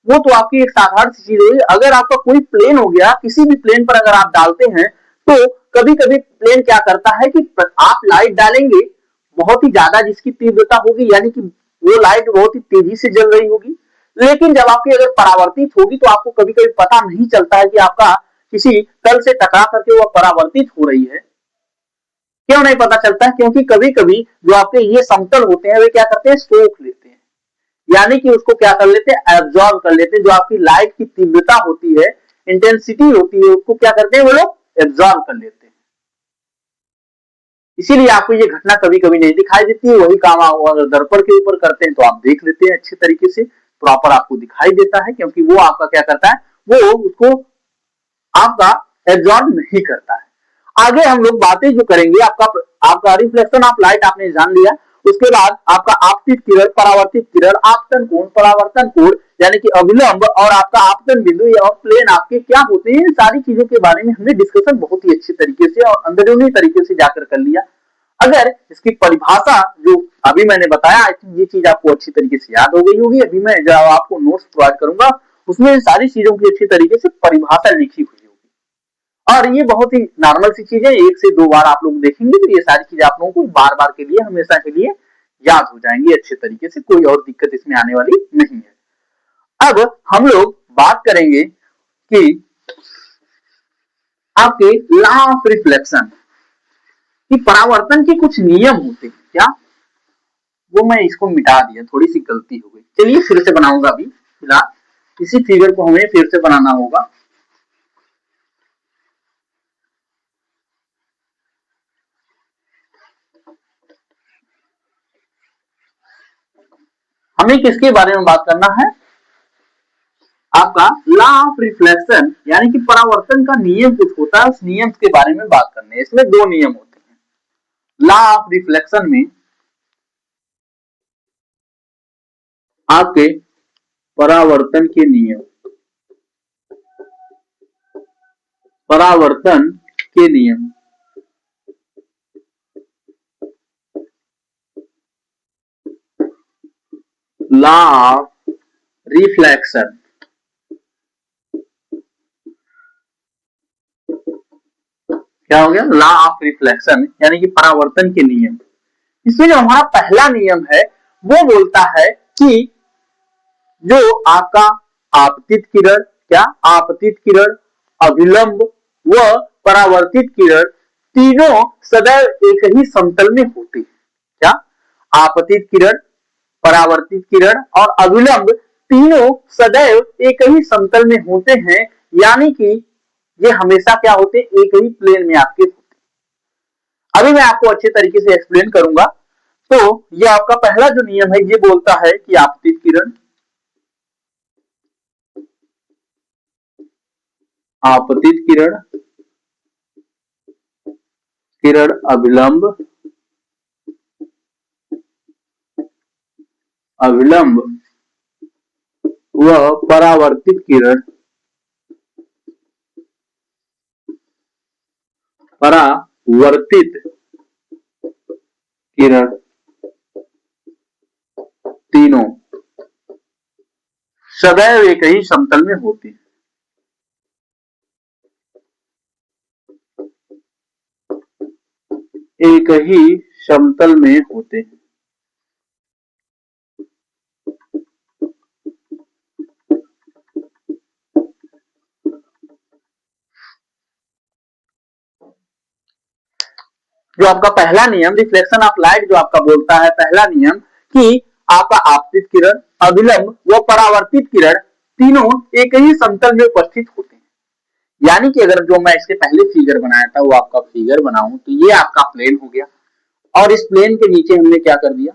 वो तो आपकी एक साधारण सी चीज हुई। अगर आपका कोई प्लेन हो गया, किसी भी प्लेन पर अगर आप डालते हैं तो कभी कभी प्लेन क्या करता है कि आप लाइट डालेंगे बहुत ही ज्यादा जिसकी तीव्रता होगी, यानी कि वो लाइट बहुत ही तेजी से जल रही होगी, लेकिन जब आपकी अगर परावर्तित होगी तो आपको कभी कभी पता नहीं चलता है कि आपका किसी तल से टकरा करके वह परावर्तित हो रही है। क्यों नहीं पता चलता है? क्योंकि कभी कभी जो आपके ये समतल होते हैं वे क्या करते हैं, सोख लेते हैं, यानी कि उसको क्या कर लेते हैं, एब्जॉर्ब कर लेते हैं। जो आपकी लाइट की तीव्रता होती है, इंटेंसिटी होती है, उसको क्या करते हैं वो लोग एब्जॉर्ब कर लेते हैं। इसीलिए आपको ये घटना कभी कभी नहीं दिखाई देती है। वही काम आप अगर दर्पण के ऊपर करते हैं तो आप देख लेते हैं अच्छे तरीके से, प्रॉपर आपको दिखाई देता है, क्योंकि वो आपका क्या करता है, वो उसको आपका एब्जॉर्ब नहीं करता है। आगे हम लोग बातें जो करेंगे, आपका रिफ्लेक्शन ऑफ लाइट आपने जान लिया। उसके बाद आपका आपतित किरण, परावर्तित किरण, आपतन कोण, परावर्तन कोण, यानी कि अभिलंब और आपका आपतन बिंदु और प्लेन आपके क्या होते हैं, सारी चीजों के बारे में हमने डिस्कशन बहुत ही अच्छे तरीके से और अंदरूनी तरीके से जाकर कर लिया। अगर इसकी परिभाषा जो अभी मैंने बताया, ये चीज आपको अच्छी तरीके से याद हो गई होगी। अभी मैं जब आपको नोट्स प्रोवाइड करूंगा उसमें सारी चीजों की अच्छी तरीके से परिभाषा लिखी हुई होगी, और ये बहुत ही नॉर्मल सी चीज है। एक से दो बार आप लोग देखेंगे तो ये सारी चीजें आप लोगों को बार बार के लिए, हमेशा के लिए याद हो जाएंगी अच्छे तरीके से, कोई और दिक्कत इसमें आने वाली नहीं है। अब हम लोग बात करेंगे कि आपके लॉ ऑफ रिफ्लेक्शन कि परावर्तन के कुछ नियम होते हैं क्या। वो मैं इसको मिटा दिया, थोड़ी सी गलती हो गई। चलिए फिर से बनाऊंगा। अभी फिलहाल इसी फिगर को हमें फिर से बनाना होगा। हमें किसके बारे में बात करना है, आपका लॉ ऑफ रिफ्लेक्शन, यानी कि परावर्तन का नियम कुछ होता है, उस नियम के बारे में बात करने। इसमें दो नियम होते हैं लॉ ऑफ रिफ्लेक्शन में। आपके परावर्तन के नियम, परावर्तन के नियम, लॉ ऑफ रिफ्लेक्शन, क्या हो गया, लॉ ऑफ रिफ्लेक्शन यानी कि परावर्तन के नियम। इसमें जो हमारा पहला नियम है वो बोलता है कि जो आपका आपतित किरण, क्या आपतित किरण, अभिलंब व परावर्तित किरण तीनों सदैव एक ही समतल में होते हैं। क्या आपतित किरण, परावर्तित किरण और अभिलंब तीनों सदैव एक ही समतल में होते हैं, यानी कि ये हमेशा क्या होते हैं, एक ही प्लेन में आपके होते हैं। अभी मैं आपको अच्छे तरीके से एक्सप्लेन करूंगा। तो ये आपका पहला जो नियम है ये बोलता है कि आपतित किरण, आपतित किरण, किरण अभिलंब, अभिलंब व परावर्तित किरण, परावर्तित किरण तीनों सदैव एक ही समतल में होती है। एक ही समतल में होते हैं। जो आपका पहला नियम रिफ्लेक्शन ऑफ लाइट जो आपका बोलता है, पहला नियम कि आपका आपतित किरण, अभिलंब व परावर्तित किरण तीनों एक ही समतल में उपस्थित होते हैं, यानी कि अगर जो मैं इसके पहले फिगर बनाया था वो आपका फिगर बनाऊं तो ये आपका प्लेन हो गया, और इस प्लेन के नीचे हमने क्या कर दिया,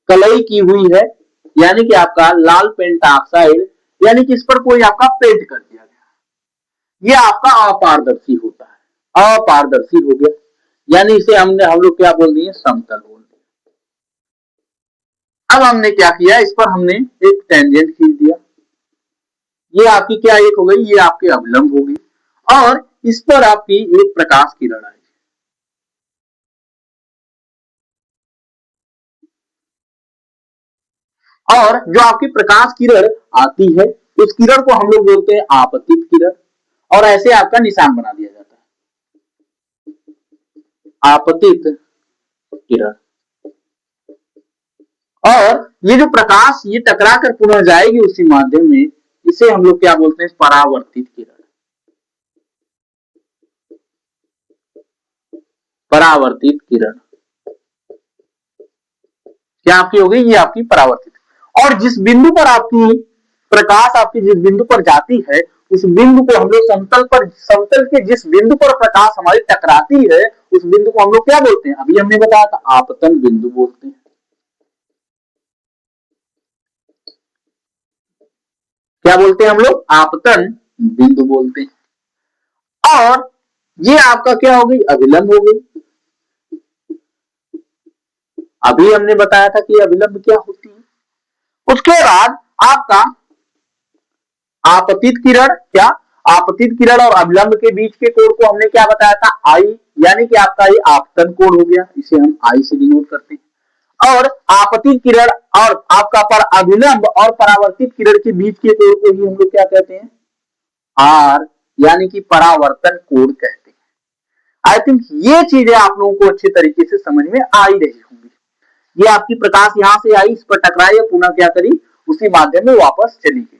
कलई की हुई है, यानी कि आपका लाल पेंट ऑक्साइड, यानी कि इस पर कोई आपका पेंट कर दिया गया, ये आपका अपारदर्शी होता है, अपारदर्शी हो गया, यानी इसे हम लोग क्या बोल दिए, समतल बोल दिए। अब हमने क्या किया, इस पर हमने एक टेंजेंट खींच दिया, ये आपकी क्या एक हो गई, ये आपके अभिलंब हो गई, और इस पर आपकी एक प्रकाश किरण आई, और जो आपकी प्रकाश किरण आती है उस किरण को हम लोग बोलते हैं आपतित किरण, और ऐसे आपका निशान बना दिया जाता है, आपतित किरण। और ये जो प्रकाश ये टकरा कर पुनः जाएगी उसी माध्यम में, इसे हम लोग क्या बोलते हैं, परावर्तित किरण, परावर्तित किरण क्या आपकी हो गई, ये आपकी परावर्तित। और जिस बिंदु पर आपकी प्रकाश आपकी जिस बिंदु पर जाती है उस बिंदु को हम लोग समतल पर, समतल के जिस बिंदु पर प्रकाश हमारी टकराती है उस बिंदु को हम लोग क्या बोलते हैं, अभी हमने बताया था आपतन बिंदु बोलते हैं। क्या बोलते हैं हम लोग, आपतन बिंदु बोलते हैं। और ये आपका क्या हो गई, अभिलंब हो गई। अभी हमने बताया था कि अभिलंब क्या होती है। उसके बाद आपका आपतित किरण, क्या आपतित किरण और अभिलंब के बीच के कोण को हमने क्या बताया था, आई, यानी कि आपका ये आपतन कोण हो गया, इसे हम आई से डिनोट करते हैं। और आपतित किरण और आपका पर अभिलंब और परावर्तित किरण के बीच के कोण को ही हम लोग क्या कहते हैं, आर, यानी कि परावर्तन कोण कहते हैं। आई थिंक ये चीजें आप लोगों को अच्छे तरीके से समझ में आ ही रही होंगी। ये आपकी प्रकाश यहां से आई, इस पर टकराई, पुनः क्या करी, उसी माध्यम में वापस चली गई।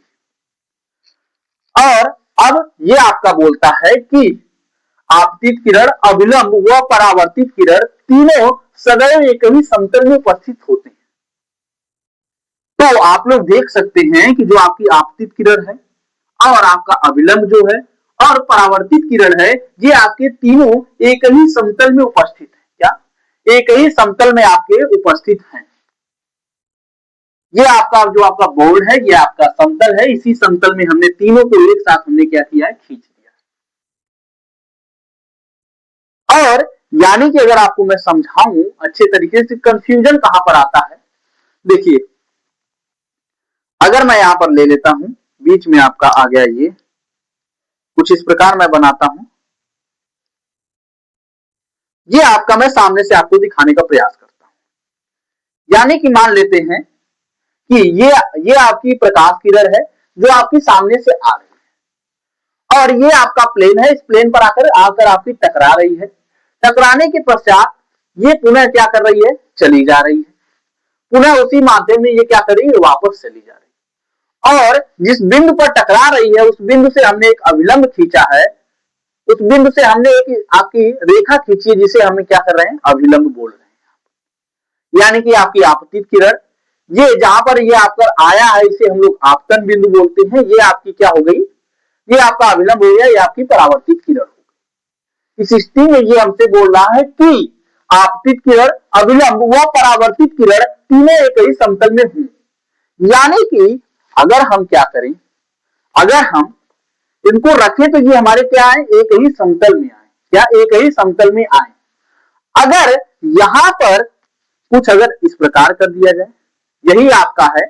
और अब ये आपका बोलता है कि आपतित किरण, अभिलंब व परावर्तित किरण तीनों सदैव एक ही समतल में उपस्थित होते हैं। तो आप लोग देख सकते हैं कि जो आपकी आपतित किरण है और आपका अभिलंब जो है और परावर्तित किरण है, ये आपके तीनों एक ही समतल में उपस्थित है। क्या एक ही समतल में आपके उपस्थित हैं। ये आपका जो आपका बोर्ड है, ये आपका समतल है, इसी समतल में हमने तीनों को एक साथ हमने क्या किया है, खींच दिया। और यानी कि अगर आपको मैं समझाऊं अच्छे तरीके से, कंफ्यूजन कहां पर आता है, देखिए अगर मैं यहां पर ले लेता हूं, बीच में आपका आ गया, ये कुछ इस प्रकार मैं बनाता हूं, ये आपका मैं सामने से आपको दिखाने का प्रयास करता हूं। यानी कि मान लेते हैं कि ये आपकी प्रकाश किरण है जो आपकी सामने से आ रही है, और ये आपका प्लेन है, इस प्लेन पर आकर आकर आपकी टकरा रही है। टकराने के पश्चात ये पुनः क्या कर रही है, चली जा रही है, पुनः उसी माध्यम में ये क्या कर रही है, वापस चली जा रही है। और जिस बिंदु पर टकरा रही है उस बिंदु से हमने एक अभिलंब खींचा है, उस बिंदु से हमने एक आपकी रेखा खींची है जिसे हम क्या कर रहे हैं, अभिलंब बोल रहे हैं। यानी कि आपकी आपतित किरण, ये जहां पर ये आपका आया है इसे हम लोग आपतन बिंदु बोलते हैं, ये आपकी क्या हो गई, ये आपका अभिलंब हो गया, ये आपकी परावर्तित किरण हो गई। इस स्थिति में ये हमसे बोल रहा है कि आपतित किरण, अभिलंब व परावर्तित किरण तीनों एक ही समतल में हूं। यानी कि अगर हम क्या करें, अगर हम इनको रखें तो ये हमारे क्या है, एक ही समतल में आए, क्या एक ही समतल में आए। अगर यहां पर कुछ अगर इस प्रकार कर दिया जाए, यही आपका है,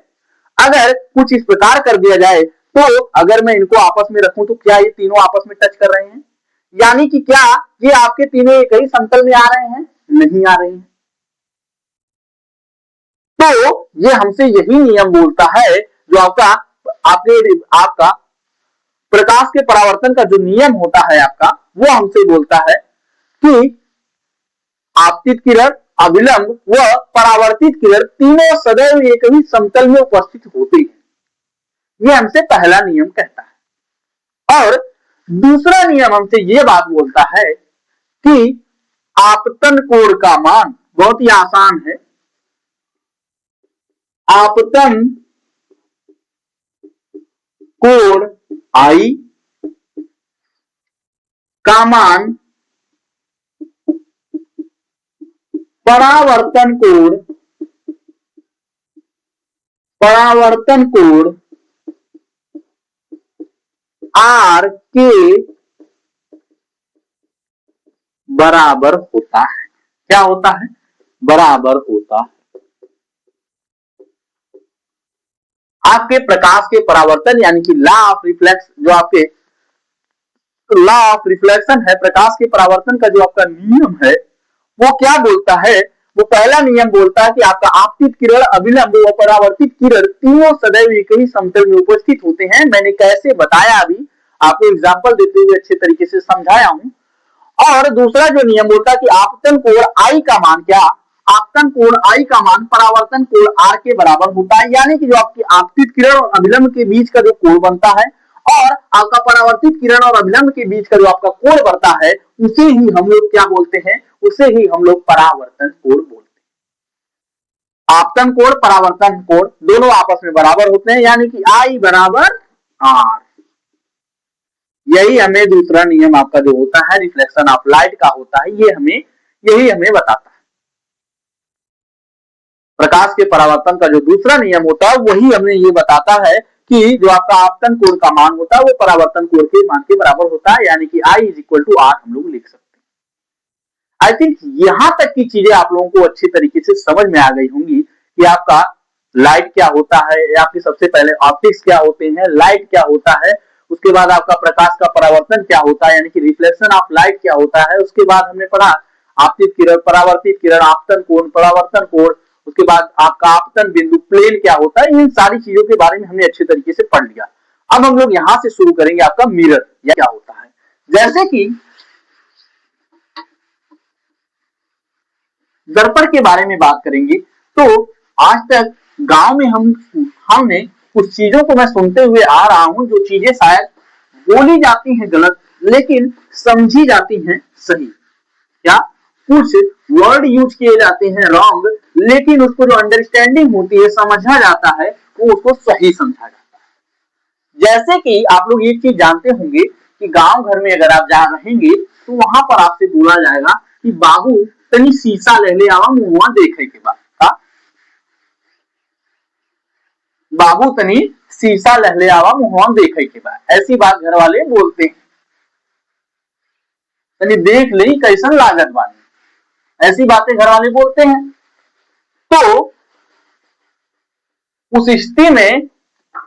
अगर कुछ इस प्रकार कर दिया जाए तो अगर मैं इनको आपस में रखूं तो क्या ये तीनों आपस में टच कर रहे हैं, यानी कि क्या ये आपके तीनों एक ही समतल में आ रहे हैं, नहीं आ रहे हैं। तो ये हमसे यही नियम बोलता है, जो आपका आपका प्रकाश के परावर्तन का जो नियम होता है आपका, वो हमसे बोलता है कि आपतित किरण, अभिलंब व परावर्तित किरण तीनों सदैव एक ही समतल में उपस्थित होते हैं। ये हमसे पहला नियम कहता है। और दूसरा नियम हमसे ये बात बोलता है कि आपतन कोण का मान बहुत ही आसान है, आपतन कोण आई का मान परावर्तन कोण आर के बराबर होता है। क्या होता है? बराबर होता है। आपके प्रकाश के परावर्तन यानी कि लॉ ऑफ रिफ्लेक्स, जो आपके लॉ ऑफ रिफ्लेक्शन है, प्रकाश के परावर्तन का जो आपका नियम है, वो क्या बोलता है? वो पहला नियम बोलता है कि आपका आपतित किरण, अभिलंब व परावर्तित किरण तीनों सदैव एक ही समतल में उपस्थित होते हैं। मैंने कैसे बताया, अभी आपको एग्जांपल देते हुए अच्छे तरीके से समझाया हूं। और दूसरा जो नियम बोलता है कि आपतन कोण आई का मान क्या? आपतन कोण आई का मान परावर्तन कोण आर के बराबर होता है। यानी कि जो आपकी आपतित किरण और अभिलंब के बीच का जो कोण बनता है और आपका परावर्तित किरण और अभिलंब के बीच का जो आपका कोण बनता है, उसे ही हम लोग क्या बोलते हैं? उसे ही हम लोग परावर्तन कोण बोलते हैं। आपतन कोण, परावर्तन कोण दोनों आपस में बराबर होते हैं, यानी कि आई बराबर आर। यही हमें दूसरा नियम आपका जो होता है रिफ्लेक्शन ऑफ लाइट का होता है, यही हमें बताता है। प्रकाश के परावर्तन का जो दूसरा नियम होता है वही हमें ये बताता है कि जो आपका आपतन कोण का मान होता है वो परावर्तन कोण के मान के बराबर होता है, यानी कि I is equal to R हम लोग लिख सकते हैं। आई थिंक यहां तक की चीजें आप लोगों को अच्छी तरीके से समझ में आ गई होंगी कि आपका लाइट क्या होता है, आपके सबसे पहले ऑप्टिक्स क्या होते हैं, लाइट क्या होता है, उसके बाद आपका प्रकाश का परावर्तन क्या होता है यानी कि रिफ्लेक्शन ऑफ लाइट क्या होता है, उसके बाद हमने पढ़ा आपतित किरण, परावर्तित किरण, आपतन कोण, परावर्तन कोण, उसके बाद आपका आपतन बिंदु प्लेन क्या होता है। इन सारी चीजों के बारे में हमने अच्छे तरीके से पढ़ लिया। अब हम लोग यहां से शुरू करेंगे आपका मिरर या क्या होता है। जैसे कि दर्पण के बारे में बात करेंगे तो आज तक गांव में हमने कुछ चीजों को मैं सुनते हुए आ रहा हूं, जो चीजें शायद बोली जाती हैं गलत लेकिन समझी जाती हैं सही। क्या कुछ वर्ड यूज किए जाते हैं रॉन्ग, लेकिन उसको जो अंडरस्टैंडिंग होती है, समझा जाता है, वो उसको सही समझा जाता है। जैसे कि आप लोग एक चीज जानते होंगे कि गांव घर में अगर आप जा रहेंगे तो वहां पर आपसे बोला जाएगा कि बाबू तनी शीशा ले आवा मुआ देखे के बाद, बाबू तनी शीशा ले आवा मुआ देखे के बाद, ऐसी बात घर वाले बोलते हैं। तनी देख ले कैसन लागत बानी, ऐसी बातें घर वाले बोलते हैं। तो उस स्थिति में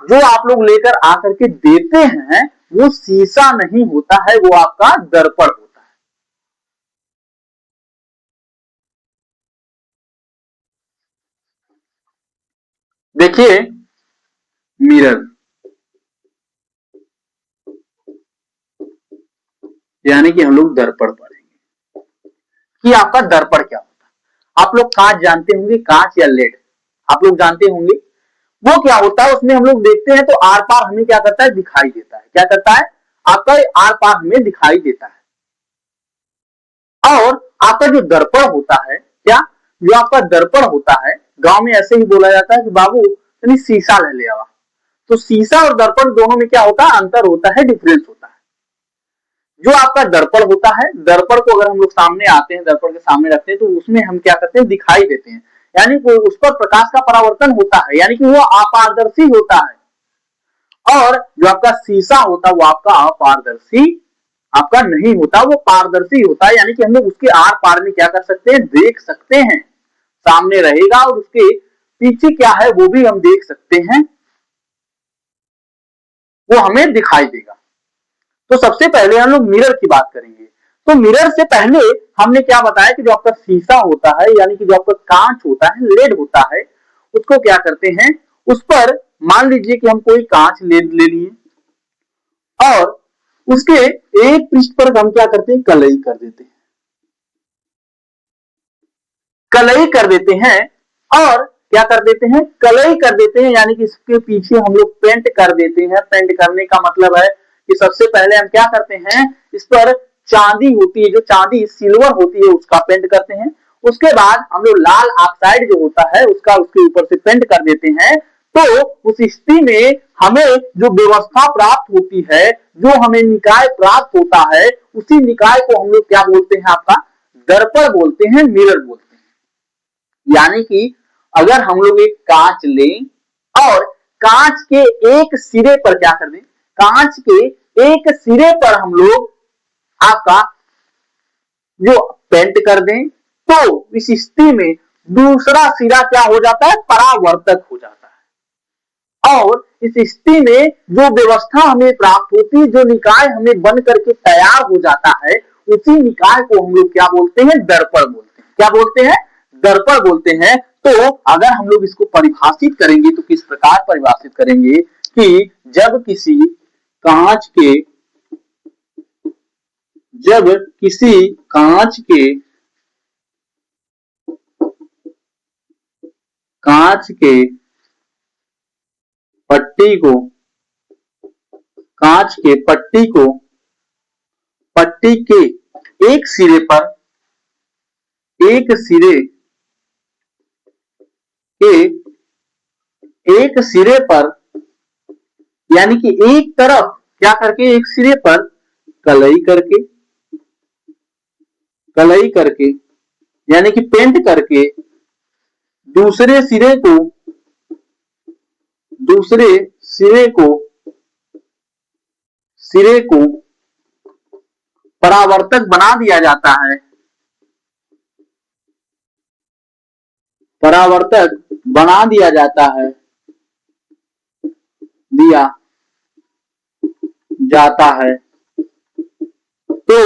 जो आप लोग लेकर आकर के देते हैं वो शीशा नहीं होता है, वो आपका दर्पण होता है। देखिए मिरर यानी कि हम लोग दर्पण पढ़ेंगे कि आपका दर्पण क्या होता है। आप लोग कांच जानते होंगे, कांच या लेड आप लोग जानते होंगे। वो क्या होता है, उसमें हम लोग देखते हैं तो आर पार हमें क्या करता है, दिखाई देता है। क्या करता है आपका आर पार हमें दिखाई देता है। और आपका जो दर्पण होता है, क्या जो आपका दर्पण होता है, गांव में ऐसे ही बोला जाता है कि बाबू तनी शीशा ले आवा। तो शीशा और दर्पण दोनों में क्या होता है, अंतर होता है, डिफरेंस होता है। जो आपका दर्पण होता है, दर्पण को अगर हम लोग सामने आते हैं, दर्पण के सामने रखते हैं तो उसमें हम क्या करते हैं, दिखाई देते हैं, यानी उस पर प्रकाश का परावर्तन होता है, यानी कि वो अपारदर्शी होता है। और जो आपका शीशा होता है वो आपका अपारदर्शी आपका नहीं होता, वो पारदर्शी होता है, यानी कि हम लोग उसके आर पार में क्या कर सकते हैं, देख सकते हैं। सामने रहेगा और उसके पीछे क्या है वो भी हम देख सकते हैं, वो हमें दिखाई देगा। तो सबसे पहले हम लोग मिरर की बात करेंगे। तो मिरर से पहले हमने क्या बताया कि जो आपका शीशा होता है यानी कि जो आपका कांच होता है, लेड होता है, उसको क्या करते हैं, उस पर मान लीजिए कि हम कोई कांच ले लिए और उसके एक पृष्ठ पर हम क्या करते हैं, कलई कर देते हैं, कलई कर देते हैं। और क्या कर देते हैं, कलई कर देते हैं, यानी कि इसके पीछे हम लोग पेंट कर देते हैं। पेंट करने का मतलब है कि सबसे पहले हम क्या करते हैं, इस पर चांदी होती है, जो चांदी सिल्वर होती है, उसका पेंट करते हैं। उसके बाद हम लोग लाल ऑक्साइड जो होता है उसका उसके ऊपर से पेंट कर देते हैं, तो उस स्थिति में हमें जो व्यवस्था प्राप्त होती है, जो हमें निकाय प्राप्त होता है, उसी निकाय को हम लोग क्या बोलते हैं, आपका दर्पण बोलते हैं, मिरर बोलते हैं। यानी कि अगर हम लोग एक कांच लें और कांच के एक सिरे पर क्या कर दें, कांच के एक सिरे पर हम लोग आपका जो पेंट कर दें, तो इस स्थिति में दूसरा सिरा क्या हो जाता है, परावर्तक हो जाता है। और इस स्थिति में जो व्यवस्था हमें प्राप्त होती है, जो निकाय हमें बन करके तैयार हो जाता है, उसी निकाय को हम लोग क्या बोलते हैं, दर्पण बोलते हैं। क्या बोलते हैं, दर्पण बोलते हैं। तो अगर हम लोग इसको परिभाषित करेंगे तो किस प्रकार परिभाषित करेंगे कि जब किसी कांच के कांच के पट्टी को पट्टी के एक सिरे पर यानी कि एक तरफ क्या करके, एक सिरे पर कलई करके यानी कि पेंट करके दूसरे सिरे को परावर्तक बना दिया जाता है, दिया जाता है। तो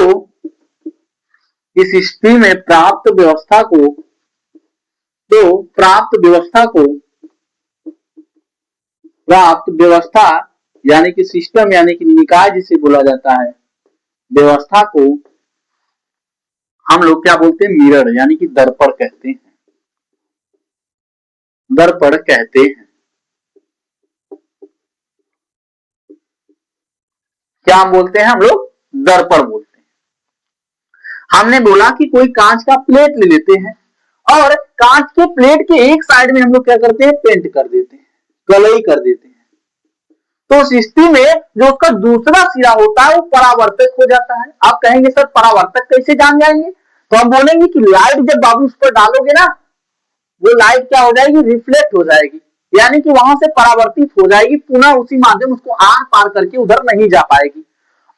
इस स्थिति में प्राप्त व्यवस्था यानी कि सिस्टम, यानी कि निकाय जिसे बोला जाता है, व्यवस्था को हम लोग क्या बोलते हैं, मिरर यानी कि दर्पण कहते हैं। क्या बोलते हैं हम लोग, दर्पण बोलते हैं। हमने बोला कि कोई कांच का प्लेट ले लेते हैं और कांच के प्लेट के एक साइड में हम लोग क्या करते हैं, पेंट कर देते हैं, कलई कर देते हैं। तो उस स्थिति में जो उसका दूसरा सिरा होता है वो परावर्तक हो जाता है। आप कहेंगे सर परावर्तक कैसे जान जाएंगे, तो हम बोलेंगे कि लाइट जब बाबू उस पर डालोगे ना, वो लाइट क्या हो जाएगी, रिफ्लेक्ट हो जाएगी, यानी कि वहां से परावर्तित हो जाएगी, पुनः उसी माध्यम उसको आर पार करके उधर नहीं जा पाएगी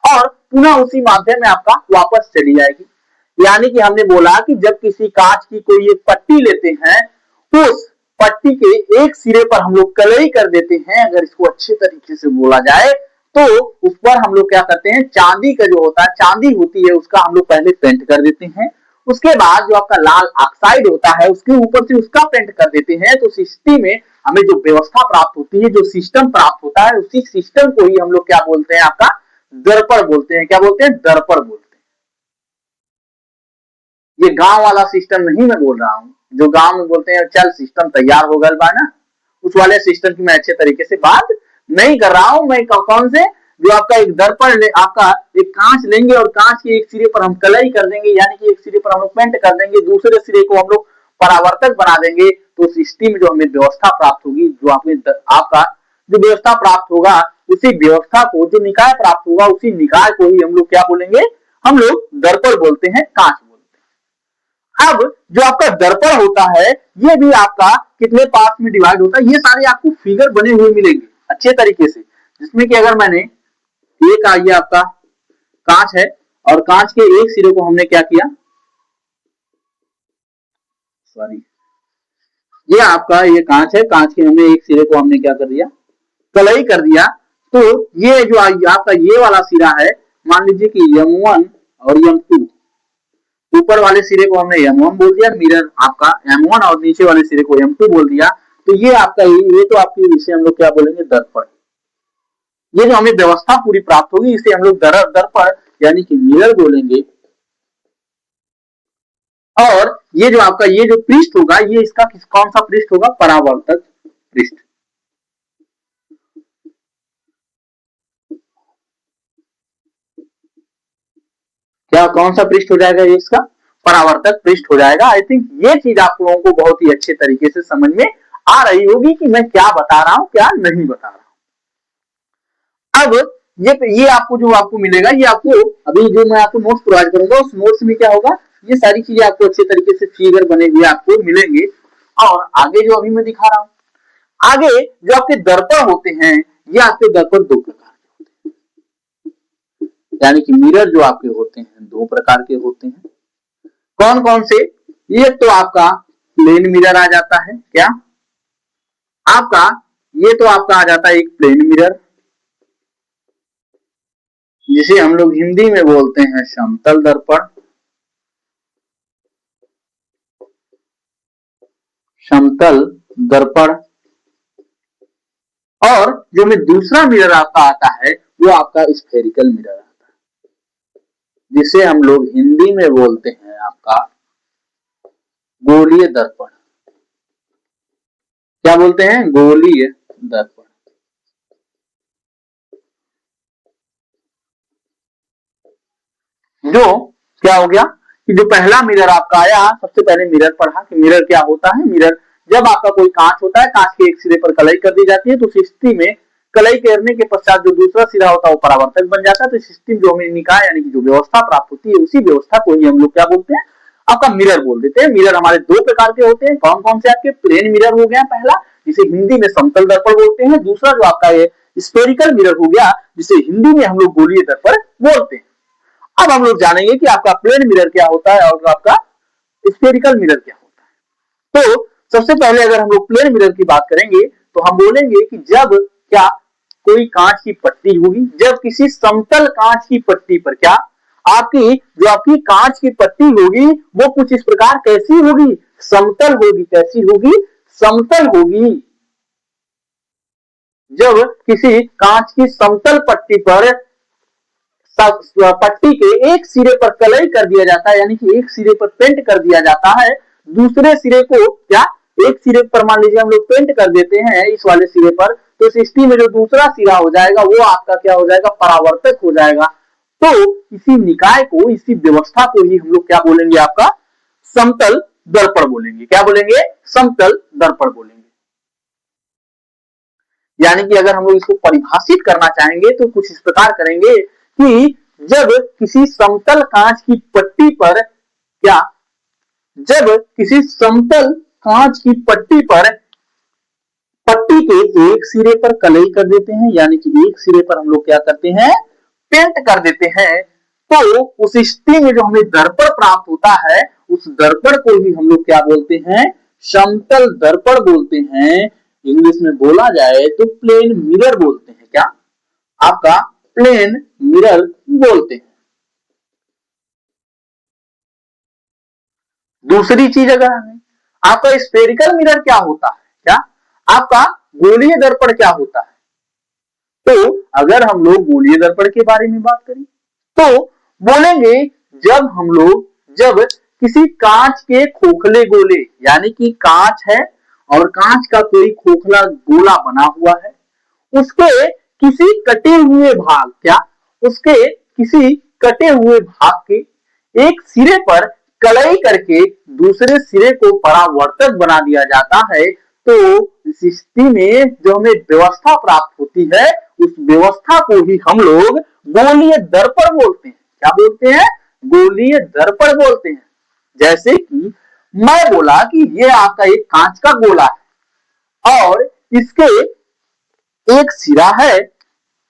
और पुनः उसी माध्यम में आपका वापस चली जाएगी। यानी कि हमने बोला कि जब किसी कांच की कोई एक पट्टी लेते हैं, उस पट्टी के एक सिरे पर हम लोग कलई कर देते हैं, अगर इसको अच्छे तरीके से बोला जाए तो उस पर हम लोग क्या करते हैं, चांदी का जो होता है, चांदी होती है उसका हम लोग पहले पेंट कर देते हैं, उसके बाद जो आपका लाल ऑक्साइड होता है उसके ऊपर से उसका पेंट कर देते हैं। तो स्थिति में हमें जो व्यवस्था प्राप्त होती है, जो सिस्टम प्राप्त होता है, उसी सिस्टम को ही हम लोग क्या बोलते हैं, आपका दर्पण बोलते हैं। क्या बोलते हैं, दर्पण बोलते हैं। ये गांव वाला सिस्टम नहीं मैं बोल रहा हूं, जो गांव में बोलते हैं चल सिस्टम तैयार हो गया ना, उस वाले सिस्टम की मैं अच्छे तरीके से बात नहीं कर रहा हूं। मैं कौन से, जो आपका एक दर्पण, आपका एक कांच लेंगे और कांच के एक सिरे पर हम कलई कर देंगे, यानी कि एक सिरे पर हम लोग पेंट कर देंगे, दूसरे सिरे को हम लोग परावर्तक बना देंगे। तो उस स्थिति में जो हमें व्यवस्था प्राप्त होगी, जो आपका जो व्यवस्था प्राप्त होगा, उसी व्यवस्था को, जो निकाय प्राप्त होगा, उसी निकाय को ही हम लोग क्या बोलेंगे, हम लोग दर्पण बोलते हैं, कांच बोलते हैं। अब जो आपका दर्पण होता है, ये भी आपका कितने पार्ट में डिवाइड होता है, ये सारे आपको फिगर बने हुए मिलेंगे अच्छे तरीके से, जिसमें कि अगर मैंने एक ये आपका कांच है और कांच के एक सिरे को हमने क्या किया, सॉरी, ये आपका ये कांच है, कांच के हमने एक सिरे को हमने क्या कर दिया, कलई कर दिया। तो ये जो आपका ये वाला सिरा है, मान लीजिए कि M1 और M2, ऊपर वाले सिरे को हमने M1 बोल दिया, मिरर आपका M1, और नीचे वाले सिरे को M2 बोल दिया। तो ये आपका ये तो आपकी, इसे हम लोग क्या बोलेंगे, दर्पण। ये जो हमें व्यवस्था पूरी प्राप्त होगी, इसे हम लोग दर्पण यानी कि मिरर बोलेंगे। और ये जो आपका ये जो पृष्ठ होगा, ये इसका कौन सा पृष्ठ होगा, परावर्तक पृष्ठ। क्या कौन सा पृष्ठ हो जाएगा, ये इसका परावर्तक पृष्ठ हो जाएगा। आई थिंक ये चीज आप लोगों को बहुत ही अच्छे तरीके से समझ में आ रही होगी कि मैं क्या बता रहा हूं क्या नहीं बता रहा हूं। अब ये आपको जो आपको मिलेगा, ये आपको अभी जो मैं आपको नोट्स प्रोवाइड करूंगा उस नोट्स में क्या होगा, ये सारी चीजें आपको अच्छे तरीके से फिगर बने हुए आपको मिलेंगे। और आगे जो अभी मैं दिखा रहा हूं, आगे जो आपके दर्पण होते हैं, ये आपके दर्पण दो प्रकार के होते हैं, यानी कि मिरर जो आपके होते हैं दो प्रकार के होते हैं। कौन कौन से? ये तो आपका प्लेन मिरर आ जाता है, क्या आपका, ये तो आपका आ जाता है एक प्लेन मिरर, जिसे हम लोग हिंदी में बोलते हैं समतल दर्पण। समतल दर्पण। और जो में दूसरा मिरर आपका आता है वो आपका स्फेरिकल मिरर आता है, जिसे हम लोग हिंदी में बोलते हैं आपका गोलीय दर्पण। क्या बोलते हैं? गोलीय दर्पण। जो क्या हो गया कि जो पहला मिरर आपका आया, सबसे पहले मिरर पढ़ा कि मिरर क्या होता है। मिरर जब आपका कोई कांच होता है, कांच के एक सिरे पर कलई कर दी जाती है, तो उस स्थिति में कलई करने के पश्चात जो दूसरा सिरा होता है वो परावर्तक बन जाता है। तो सिस्टम जो हमें निकाय यानी कि जो व्यवस्था प्राप्त होती है, उसी व्यवस्था को ही हम लोग क्या बोलते हैं, आपका मिरर बोल देते हैं। मिरर हमारे दो प्रकार के होते हैं। कौन कौन से? आपके प्लेन मिरर हो गया पहला, जिसे हिंदी में समतल दर्पण बोलते हैं। दूसरा जो आपका ये स्फेरिकल मिरर हो गया, जिसे हिंदी में हम लोग गोलीय दर्पण बोलते हैं। अब हम लोग जानेंगे कि आपका प्लेन मिरर क्या होता है और आपका स्फेरिकल मिरर क्या होता है। तो सबसे पहले अगर हम लोग प्लेन मिरर की बात करेंगे तो हम बोलेंगे कि जब क्या कोई कांच की पट्टी होगी, जब किसी समतल कांच की पट्टी पर क्या आपकी जो आपकी कांच की पट्टी होगी वो कुछ इस प्रकार कैसी होगी, समतल होगी। कैसी होगी? समतल होगी। जब किसी कांच की समतल पट्टी पर पट्टी के एक सिरे पर कलई कर दिया जाता है, यानी कि एक सिरे पर पेंट कर दिया जाता है, दूसरे सिरे को क्या एक सिरे पर मान लीजिए हम लोग पेंट कर देते हैं इस वाले सिरे पर, तो इस स्थिति में जो दूसरा सिरा हो जाएगा वो आपका क्या हो जाएगा, परावर्तक हो जाएगा। तो इसी निकाय को, इसी व्यवस्था को ही हम लोग क्या बोलेंगे, आपका समतल दर्पण बोलेंगे। क्या बोलेंगे? समतल दर्पण बोलेंगे। यानी कि अगर हम लोग इसको परिभाषित करना चाहेंगे तो कुछ इस प्रकार करेंगे कि जब किसी समतल कांच की पट्टी पर क्या, जब किसी समतल कांच की पट्टी पर पट्टी के एक सिरे पर कलई कर देते हैं, यानी कि एक सिरे पर हम लोग क्या करते हैं, पेंट कर देते हैं, तो उस स्थिति में जो हमें दर्पण प्राप्त होता है उस दर्पण को ही हम लोग क्या बोलते हैं, समतल दर्पण बोलते हैं। इंग्लिश में बोला जाए तो प्लेन मिरर बोलते हैं। क्या आपका प्लेन मिरर बोलते हैं। दूसरी चीज अगर हमें आपका स्फेरिकल मिरर क्या होता है, क्या आपका गोलीय दर्पण क्या होता है। तो अगर हम लोग गोलीय दर्पण के बारे में बात करें तो बोलेंगे जब किसी कांच के खोखले गोले, यानी कि कांच है और कांच का कोई खोखला गोला बना हुआ है, उसके किसी कटे हुए भाग, क्या उसके किसी कटे हुए भाग के एक सिरे पर कलई करके दूसरे सिरे को परावर्तक बना दिया जाता है, तो इस स्थिति में जो हमें व्यवस्था प्राप्त होती है उस व्यवस्था को ही हम लोग गोलीय दर्पण बोलते हैं। क्या बोलते हैं? गोलीय दर्पण बोलते हैं। जैसे कि मैं बोला कि ये आपका एक कांच का गोला है और इसके एक सिरा है,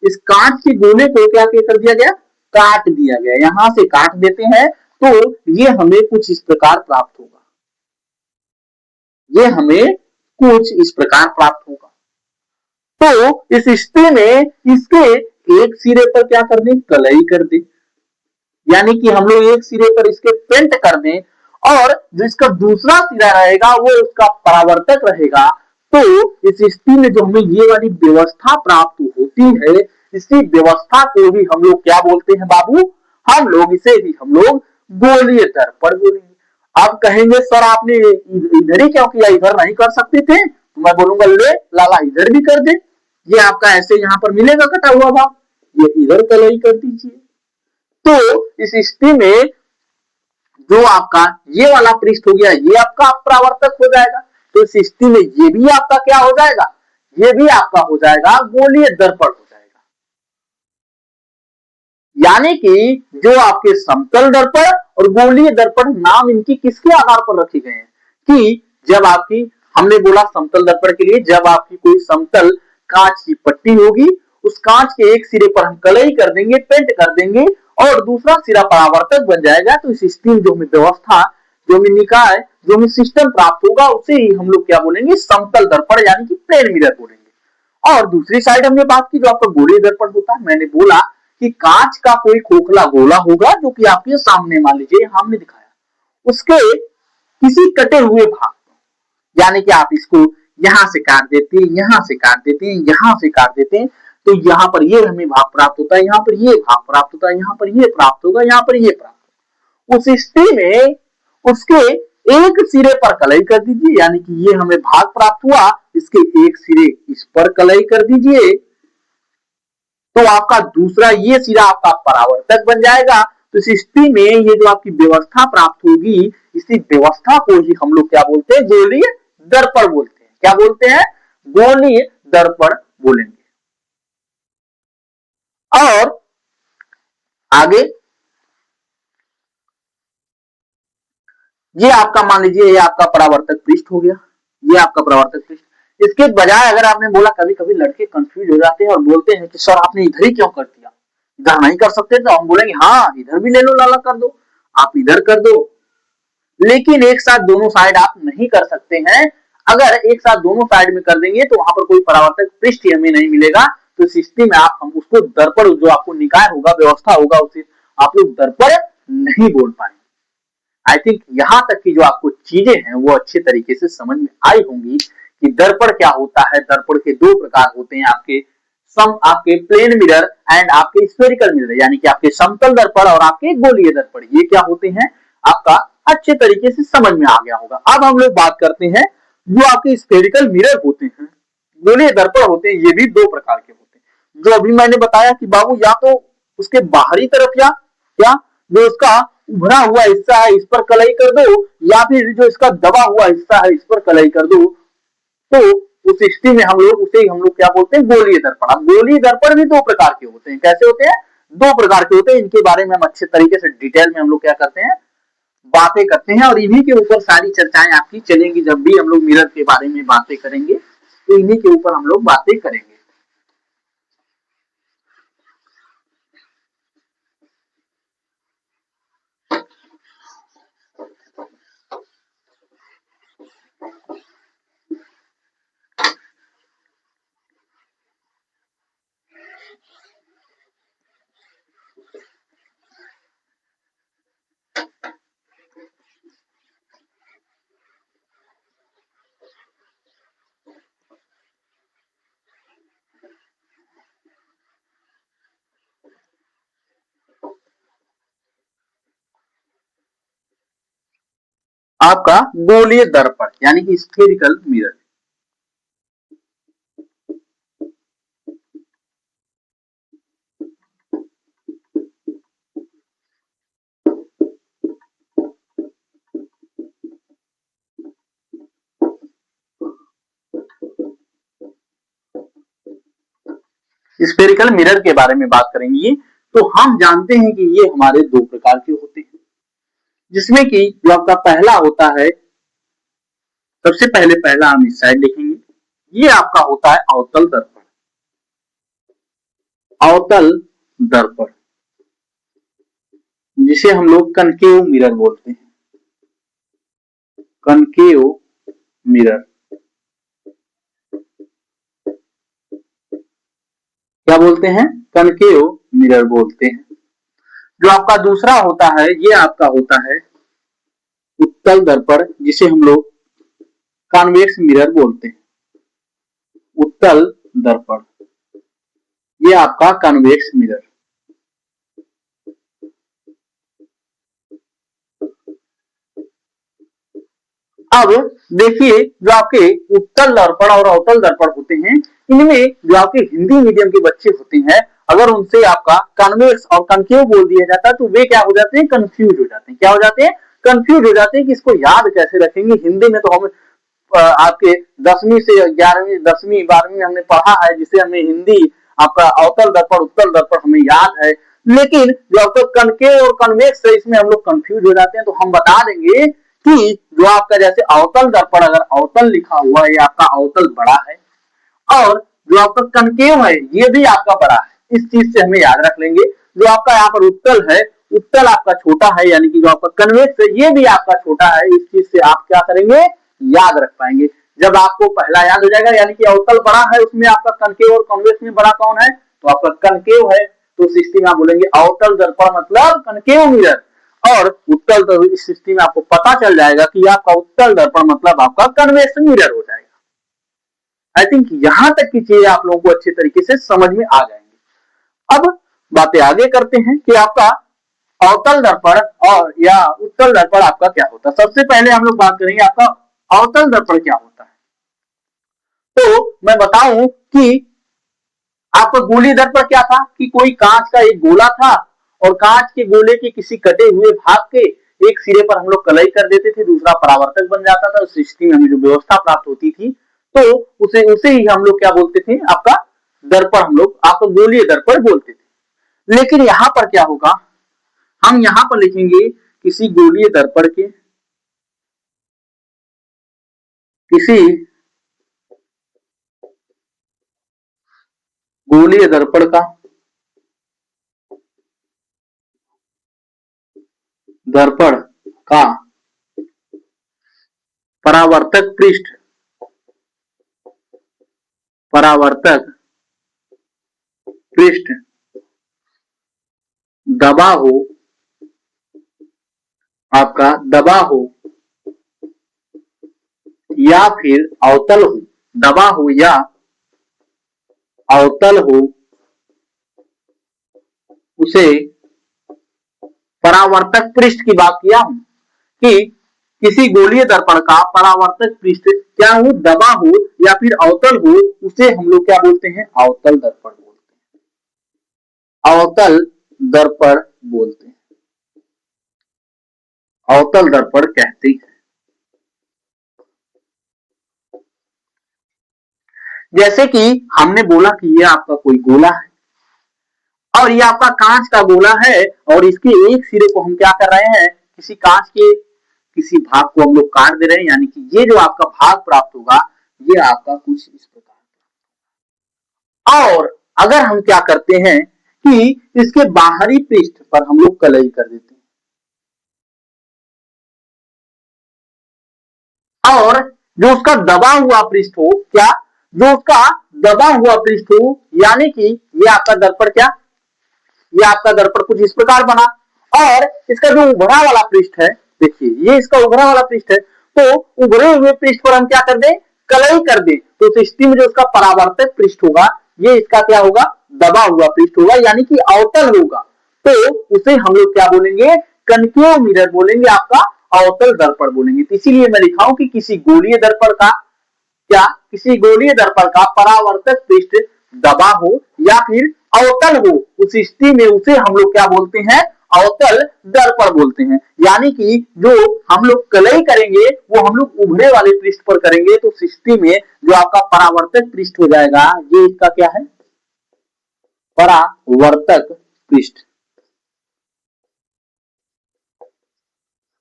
इस कांच के गोले को क्या कर दिया गया, काट दिया गया, यहां से काट देते हैं तो ये हमें कुछ इस प्रकार प्राप्त होगा, ये हमें कुछ इस प्रकार प्राप्त होगा। तो इस स्थिति में इसके एक सिरे पर क्या कर दें, कलई कर दें, यानी कि हम लोग एक सिरे पर इसके पेंट कर दें और जो इसका दूसरा सिरा रहेगा वो उसका परावर्तक रहेगा। तो इस स्थिति में जो हमें ये वाली व्यवस्था प्राप्त होती है, इसी व्यवस्था को ही हम लोग क्या बोलते हैं बाबू, हम लोग इसे ही हम लोग गोलीय दर्पण बोलेंगे। आप कहेंगे सर आपने इधर ही क्यों किया, इधर नहीं कर सकते थे? तो मैं बोलूंगा ले लाला इधर भी कर दे, ये आपका ऐसे यहाँ पर मिलेगा कटा हुआ भाग, ये इधर कलई कर दीजिए। तो इस स्थिति में जो आपका ये वाला पृष्ठ हो गया ये आपका परावर्तक हो जाएगा, तो इस स्थिति में ये भी आपका क्या हो जाएगा, ये भी आपका हो जाएगा गोलीय दर्पण हो जाएगा। यानी कि जो आपके समतल दर्पण और गोलीय दर्पण नाम इनकी किसके आधार पर रखे गए हैं कि जब आपकी, हमने बोला समतल दर्पण के लिए जब आपकी कोई समतल कांच की पट्टी होगी, उस कांच के एक सिरे पर हम कलई कर देंगे, पेंट कर देंगे और दूसरा सिरा परावर्तक बन जाएगा, तो इस स्थिति में जो हमें व्यवस्था, जो हमें निकाय, जो हमें सिस्टम प्राप्त होगा उसे ही हम लोग क्या बोलेंगे, समतल दर्पण यानी कि प्लेन मिरर बोलेंगे। और दूसरी साइड हमने बात की जो आपका गोलीय दर्पण होता है, मैंने बोला कि कांच का कोई खोखला गोला होगा जो कि आपके सामने, मान लीजिए हमने दिखाया, उसके किसी कटे हुए भाग, यानी कि आप इसको यहां से काट देते हैं, यहां से काट देते हैं, यहां से काट देते हैं, तो यहां पर ये हमें भाग प्राप्त होता है, यहां पर ये भाग प्राप्त होता है, यहां पर ये प्राप्त होगा, यहां पर ये प्राप्त होगा। उस स्थिति में उसके एक सिरे पर कलई कर दीजिए, यानी कि ये हमें भाग प्राप्त हुआ, इसके एक सिरे इस पर कलई कर दीजिए, तो आपका दूसरा ये सिरा आपका परावर्तक बन जाएगा। तो इस स्थिति में ये जो आपकी व्यवस्था प्राप्त होगी, इसी व्यवस्था को ही हम लोग क्या बोलते हैं, गोलीय दर्पण बोलते हैं। क्या बोलते हैं, गोलीय दर्पण बोलेंगे। और आगे ये आपका मान लीजिए ये आपका परावर्तक पृष्ठ हो गया, ये आपका परावर्तक पृष्ठ। इसके बजाय अगर आपने बोला, कभी कभी लड़के कंफ्यूज हो जाते हैं और बोलते हैं कि सर आपने इधर ही क्यों कर दिया, इधर नहीं कर सकते, तो हम बोलेंगे हाँ इधर भी ले लो, लाला कर दो, आप इधर कर दो, लेकिन एक साथ दोनों साइड आप नहीं कर सकते हैं। अगर एक साथ दोनों साइड में कर देंगे तो वहां पर कोई परावर्तक पृष्ठ हमें नहीं मिलेगा, तो इस स्थिति में आप हम उसको दर्पण, जो आपको निकाय होगा, व्यवस्था होगा, उसे आप लोग दर्पण नहीं बोल पाएंगे। आई थिंक यहां तक की जो आपको चीजें हैं वो अच्छे तरीके से समझ में आई होंगी कि दर्पण क्या होता है। दर्पण के दो प्रकार होते हैं, आपके प्लेन मिरर एंड आपके स्फेरिकल मिरर, यानी कि आपके समतल दर्पण और आपके गोलीय दर्पण, ये क्या होते हैं आपका अच्छे तरीके से समझ में आ गया होगा। अब हम लोग बात करते हैं जो आपके स्फेरिकल मिरर होते हैं, गोलीय दर्पण होते हैं, ये भी दो प्रकार के होते हैं। जो अभी मैंने बताया कि बाबू या तो उसके बाहरी तरफ या क्या जो उसका उभरा हुआ हिस्सा है इस पर कलई कर दो, या फिर जो इसका दबा हुआ हिस्सा है इस पर कलई कर दो, तो उस स्थिति में हम लोग क्या बोलते हैं, गोलीय दर्पण। अब गोलीय दर्पण भी दो प्रकार के होते हैं। कैसे होते हैं, दो प्रकार के होते हैं। इनके बारे में हम अच्छे तरीके से डिटेल में हम लोग क्या करते हैं, बातें करते हैं, और इन्हीं के ऊपर सारी चर्चाएं आपकी चलेंगी। जब भी हम लोग मिरर के बारे में बातें करेंगे तो इन्हीं के ऊपर हम लोग बातें करेंगे। आपका गोलीय दर्पण यानी कि स्फेरिकल मिरर। स्फेरिकल मिरर के बारे में बात करेंगे तो हम जानते हैं कि ये हमारे दो प्रकार के होते हैं, जिसमें कि जो आपका पहला होता है, सबसे पहला हम इस साइड लिखेंगे, ये आपका होता है अवतल दर्पण। अवतल दर्पण जिसे हम लोग कनकेव मिरर बोलते हैं, कनकेव मिरर। क्या बोलते हैं, कनकेव मिरर बोलते हैं। जो आपका दूसरा होता है, ये आपका होता है उत्तल दर्पण, जिसे हम लोग कॉन्वेक्स मिरर बोलते हैं। उत्तल दर्पण, ये आपका कॉन्वेक्स मिरर। अब देखिए, जो आपके उत्तल दर्पण और अवतल दर्पण होते हैं, इनमें जो आपके हिंदी मीडियम के बच्चे होते हैं, अगर उनसे आपका कॉन्वेक्स और कनकेव बोल दिया जाता है तो वे क्या हो जाते हैं, कंफ्यूज हो जाते हैं। क्या हो जाते हैं, कंफ्यूज हो जाते हैं कि इसको याद कैसे रखेंगे। हिंदी में तो हम आपके 10वीं से 11वीं 10वीं 12वीं में हमने पढ़ा है, जिसे हमें हिंदी आपका अवतल दर्पण उत्तल दर्पण हमें याद है। लेकिन जो आपका कनकेव और कन्वेक्स है, इसमें हम लोग कंफ्यूज हो जाते हैं। तो हम बता देंगे कि जो आपका जैसे अवतल दर्पण, अगर अवतल लिखा हुआ है, ये आपका अवतल बड़ा है, और जो आपका कनकेव है ये भी आपका बड़ा है। इस चीज से हमें याद रख लेंगे। जो आपका यहाँ पर उत्तल है, उत्तल आपका छोटा है, यानी कि जो आपका कन्वेक्स है ये भी आपका छोटा है। इस चीज से आप क्या करेंगे, याद रख पाएंगे। जब आपको पहला याद हो जाएगा, यानी कि अवतल बड़ा है, उसमें आपका कनकेव और कन्वेक्स में बड़ा कौन है, तो आपका कनकेव है। तो उस स्थिति में आप बोलेंगे अवतल दर्पण मतलब कनकेव मिरर, और उत्तल, इस स्थिति में आपको पता चल जाएगा कि आपका उत्तल दर्पण मतलब आपका कन्वेक्स मिरर हो जाएगा। आई थिंक यहां तक की चीजें आप लोगों को अच्छे तरीके से समझ में आ जाएंगी। अब बातें आगे करते हैं कि आपका अवतल दर्पण और या उत्तल दर्पण आपका क्या होता है। सबसे पहले हम लोग बात करेंगे आपका अवतल दर्पण क्या होता है। तो मैं बताऊं कि आपका गोलीय दर्पण क्या था, कि कोई कांच का एक गोला था, और कांच के गोले के किसी कटे हुए भाग के एक सिरे पर हम लोग कलई कर देते थे, दूसरा परावर्तक बन जाता था। उस स्थिति में हमें जो व्यवस्था प्राप्त होती थी, तो उसे ही हम लोग क्या बोलते थे, आपका दर्पण, हम लोग आपका गोलीय दर्पण बोलते थे। लेकिन यहां पर क्या होगा, हम यहां पर लिखेंगे किसी गोलीय दर्पण के, किसी गोलीय दर्पण का दर्पण का परावर्तक पृष्ठ, परावर्तक पृष्ठ दबा हो, आपका दबा हो या फिर अवतल हो, दबा हो या अवतल हो, उसे परावर्तक पृष्ठ की बात किया हूं कि किसी गोलीय दर्पण का परावर्तक पृष्ठ क्या हो, दबा हो या फिर अवतल हो, उसे हम लोग क्या बोलते हैं, अवतल दर्पण बोलते हैं। अवतल दर्पण बोलते हैं, अवतल दर्पण कहते हैं। जैसे कि हमने बोला कि ये आपका कोई गोला है, और ये आपका कांच का गोला है, और इसके एक सिरे को हम क्या कर रहे हैं, किसी कांच के किसी भाग को हम लोग काट दे रहे हैं, यानी कि ये जो आपका भाग प्राप्त होगा ये आपका कुछ इस प्रकार। और अगर हम क्या करते हैं कि इसके बाहरी पृष्ठ पर हम लोग कलई कर देते हैं, और जो उसका दबा हुआ पृष्ठ हो, क्या, जो उसका दबा हुआ पृष्ठ हो, यानी कि ये आपका दर्पण क्या, ये आपका दर्पण कुछ इस प्रकार बना, और इसका जो उभरा वाला पृष्ठ है, देखिए ये इसका उभरा वाला पृष्ठ है, तो उभरे हुए पृष्ठ पर हम क्या कर दें, कलई कर दें। तो उस स्थिति में जो उसका परावर्तक पृष्ठ होगा, ये इसका क्या होगा, दबा हुआ पृष्ठ होगा, यानी कि अवतल होगा। तो उसे हम लोग क्या बोलेंगे, कनकेव मिरर बोलेंगे, आपका अवतल दर्पण बोलेंगे। तो इसीलिए मैं लिखा हूं कि किसी गोलीय दर्पण का क्या, किसी गोलीय दर्पण का परावर्तक पृष्ठ दबा हो या फिर अवतल हो, उस स्थिति में उसे हम लोग क्या बोलते हैं, अवतल दर्पण बोलते हैं। यानी कि जो हम लोग कलई करेंगे वो हम लोग उभरे वाले पृष्ठ पर करेंगे, तो उस स्थिति में जो आपका परावर्तक पृष्ठ हो जाएगा, ये इसका क्या है, परावर्तक पृष्ठ।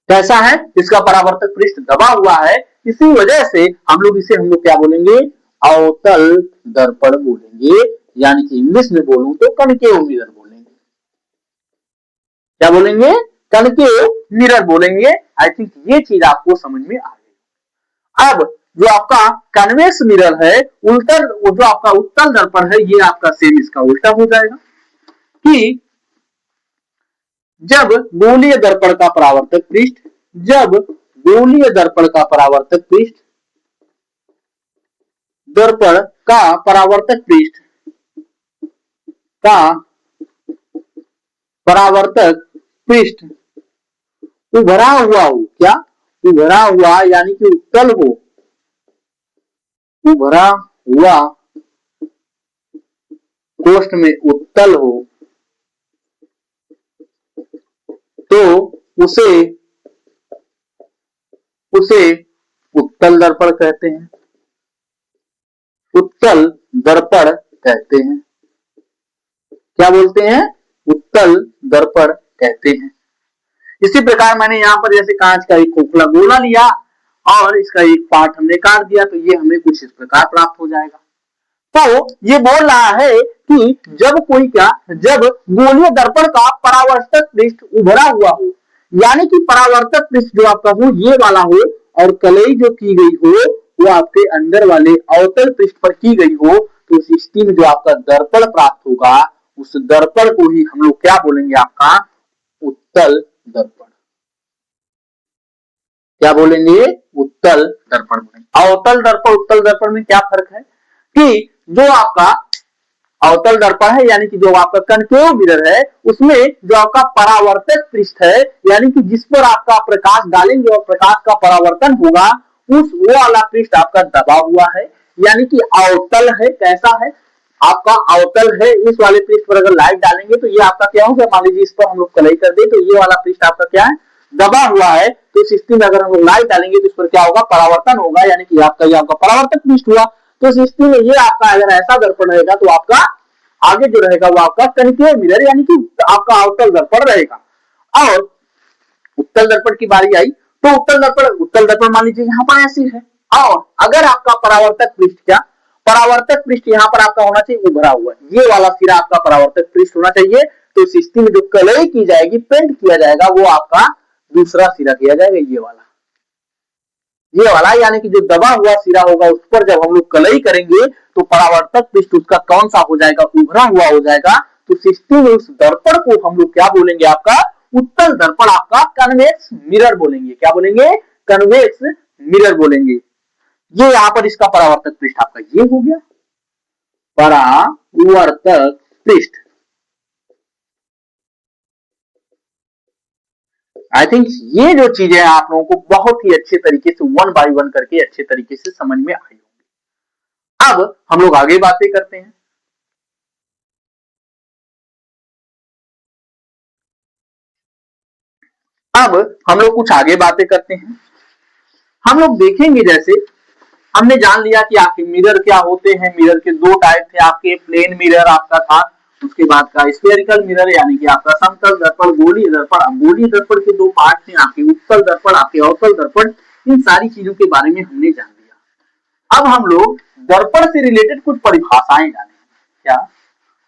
कैसा है, इसका परावर्तक पृष्ठ दबा हुआ है, इसी वजह से हम लोग क्या बोलेंगे, अवतल दर्पण बोलेंगे, यानी कि इंग्लिश में बोलूं तो कनकेव मिरर बोलेंगे। क्या बोलेंगे, कनकेव मिरर बोलेंगे। आई थिंक ये चीज आपको समझ में आ गई। अब जो आपका कन्वेक्स मिरर है, उल्टल, जो आपका उत्तल दर्पण है, ये आपका सेम इसका उल्टा हो जाएगा, कि जब गोलीय दर्पण का परावर्तक पृष्ठ, जब गोलीय दर्पण का परावर्तक पृष्ठ, दर्पण का परावर्तक पृष्ठ का परावर्तक पृष्ठ उभरा हुआ हो, क्या, उभरा हुआ यानी कि उत्तल हो, उभरा हुआ कोष्ठ में उत्तल हो, तो उसे उत्तल दर्पण कहते हैं, उत्तल दर्पण कहते हैं। क्या बोलते हैं? उत्तल दर्पण कहते हैं। इसी प्रकार मैंने यहाँ पर जैसे कांच का एक खोखला गोला लिया और इसका एक पार्ट हमने काट दिया, तो ये हमें कुछ इस प्रकार प्राप्त हो जाएगा। तो ये बोल रहा है कि जब कोई क्या, जब गोलीय दर्पण का परावर्तक पृष्ठ उभरा हुआ हो, यानी कि परावर्तक पृष्ठ जो आपका हो ये वाला हो और कलई जो की गई हो वो आपके अंदर वाले अवतल पृष्ठ पर की गई हो, तो उस स्थिति में जो आपका दर्पण प्राप्त होगा उस दर्पण को ही हम लोग क्या बोलेंगे? आपका उत्तल दर्पण। क्या बोलेंगे? उत्तल दर्पण बोलेंगे। अवतल दर्पण उत्तल दर्पण में क्या फर्क है कि जो आपका अवतल दर्पण है यानी कि जो आपका कनकेव मिरर है उसमें जो आपका परावर्तक पृष्ठ है यानी कि जिस पर आपका प्रकाश डालेंगे और प्रकाश का परावर्तन होगा उस वो वाला पृष्ठ आपका दबा हुआ है, यानी कि अवतल है। कैसा है? आपका अवतल है। इस वाले पृष्ठ पर अगर लाइट डालेंगे तो ये आपका क्या होगा? मान लीजिए इस पर हम लोग कलई कर दे तो ये वाला पृष्ठ आपका क्या है? दबा हुआ है। तो इस स्थिति में अगर हम लोग लाइट डालेंगे तो इस पर क्या होगा? परावर्तन होगा, यानी कि आपका ये आपका परावर्तक पृष्ठ हुआ। तो इस स्थिति में ये आपका अगर ऐसा दर्पण रहेगा तो आपका आगे जो रहेगा वो आपका कनकेव मिरर यानी कि आपका अवतल दर्पण रहेगा। और उत्तल दर्पण की बारी आई तो उत्तल दर्पण मान लीजिए यहाँ पर ऐसी है और अगर आपका परावर्तक पृष्ठ क्या, परावर्तक पृष्ठ यहाँ पर आपका होना चाहिए उभरा हुआ, ये वाला सिरा आपका परावर्तक पृष्ठ होना चाहिए। तो इस स्थिति में जो कलई की जाएगी, पेंट किया जाएगा, वो आपका दूसरा सिरा किया जाएगा, ये वाला यानी कि जो दबा हुआ सिरा होगा उस पर जब हम लोग कलई करेंगे तो परावर्तक पृष्ठ उसका कौन सा हो जाएगा? उभरा हुआ हो जाएगा। तो सिस्टम में उस दर्पण को हम लोग क्या बोलेंगे? आपका उत्तल दर्पण, आपका कन्वेक्स मिरर बोलेंगे। क्या बोलेंगे? कन्वेक्स मिरर बोलेंगे। ये यहाँ पर इसका परावर्तक पृष्ठ आपका ये हो गया, परावर्तक पृष्ठ। आई थिंक ये जो चीजें आप लोगों को बहुत ही अच्छे तरीके से वन बाय वन करके अच्छे तरीके से समझ में आई होंगी। अब हम लोग आगे बातें करते हैं। अब हम लोग कुछ आगे बातें करते हैं। हम लोग देखेंगे जैसे हमने जान लिया कि आपके मिरर क्या होते हैं। मिरर के दो टाइप थे आपके, प्लेन मिरर आपका था, उसके बाद का स्फेरिकल मिरर यानी कि आपका समतल दर्पण, गोलीय दर्पण। अब गोलीय दर्पण के दो पार्ट थे आपके, उत्तल दर्पण, आपके अवतल दर्पण। इन सारी चीजों के बारे में हमने जान लिया। अब हम लोग दर्पण से रिलेटेड कुछ परिभाषाएं जानेंगे। क्या?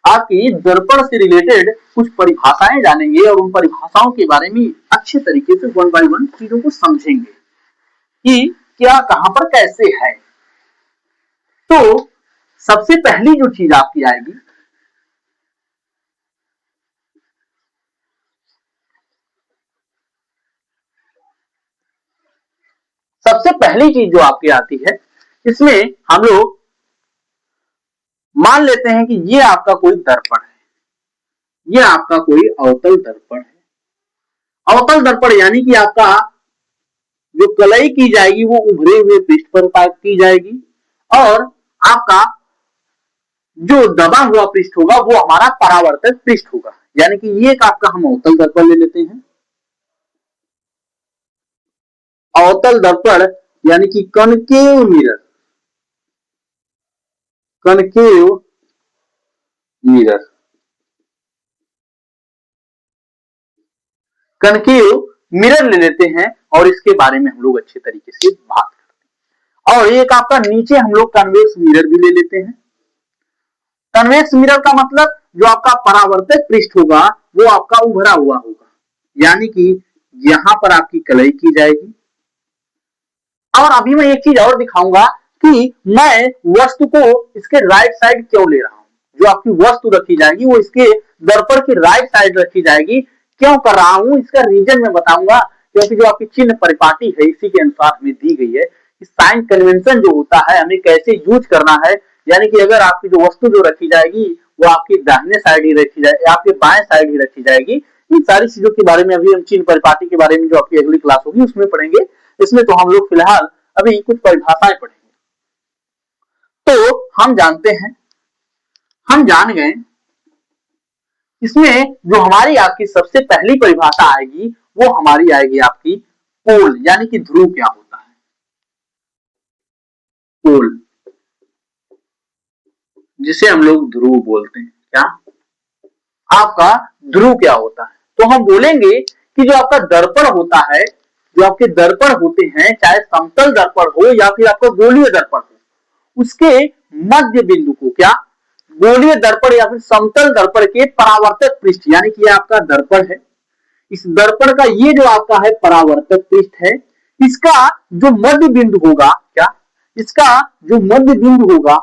आपकी दर्पण से रिलेटेड कुछ परिभाषाएं जानेंगे और उन परिभाषाओं के बारे में अच्छे तरीके से वन बाय वन चीजों को समझेंगे कि क्या कहां पर कैसे है। तो सबसे पहली जो चीज आपकी आएगी, सबसे पहली चीज जो आपकी आती है, इसमें हम लोग मान लेते हैं कि ये आपका कोई दर्पण है, ये आपका कोई अवतल दर्पण है। अवतल दर्पण यानी कि आपका जो कलई की जाएगी वो उभरे हुए पृष्ठ पर की जाएगी और आपका जो दबा हुआ पृष्ठ होगा वो हमारा परावर्तक पृष्ठ होगा, यानी कि ये एक आपका हम अवतल दर्पण ले लेते हैं। अवतल दर्पण यानी कि concave mirror, concave mirror, concave mirror ले लेते हैं और इसके बारे में हम लोग अच्छे तरीके से बात करते हैं। और एक आपका नीचे हम लोग कन्वेक्स मिरर भी ले लेते हैं। कन्वेक्स मिरर का मतलब जो आपका परावर्तक पृष्ठ होगा वो आपका उभरा हुआ होगा, यानी कि यहां पर आपकी कलई की जाएगी। और अभी मैं एक चीज और दिखाऊंगा कि मैं वस्तु को इसके राइट साइड क्यों ले रहा हूं। जो आपकी वस्तु रखी जाएगी वो इसके दर्पण की राइट साइड रखी जाएगी। क्यों कर रहा हूं इसका रीजन मैं बताऊंगा, क्योंकि जो आपकी चिन्ह परिपाटी है इसी के अनुसार हमें दी गई है कि साइन कन्वेंशन जो होता है हमें कैसे यूज करना है। यानी कि अगर आपकी जो वस्तु जो रखी जाएगी वो आपकी दाहिने साइड ही रखी जाएगी, आपके बाएं साइड ही रखी जाएगी। इन सारी चीजों के बारे में अभी हम चिन्ह परिपाटी के बारे में जो आपकी अगली क्लास होगी उसमें पढ़ेंगे। इसमें तो हम लोग फिलहाल अभी कुछ परिभाषाएं पढ़ेंगे। तो हम जानते हैं, हम जान गए, इसमें जो हमारी आपकी सबसे पहली परिभाषा आएगी वो हमारी आएगी आपकी पोल, यानी कि ध्रुव क्या होता है। जिसे हम लोग ध्रुव बोलते हैं। क्या आपका ध्रुव क्या होता है? तो हम बोलेंगे कि जो आपका दर्पण होता है, जो आपके दर्पण होते हैं, चाहे समतल दर्पण हो या फिर आपका गोलीय दर्पण हो, उसके मध्य बिंदु को क्या गोलीय दर्पण या फिर समतल दर्पण के परावर्तक पृष्ठ, यानी कि आपका दर्पण है, इस दर्पण का ये जो आपका है परावर्तक पृष्ठ है, इसका जो मध्य बिंदु होगा, क्या इसका जो मध्य बिंदु होगा,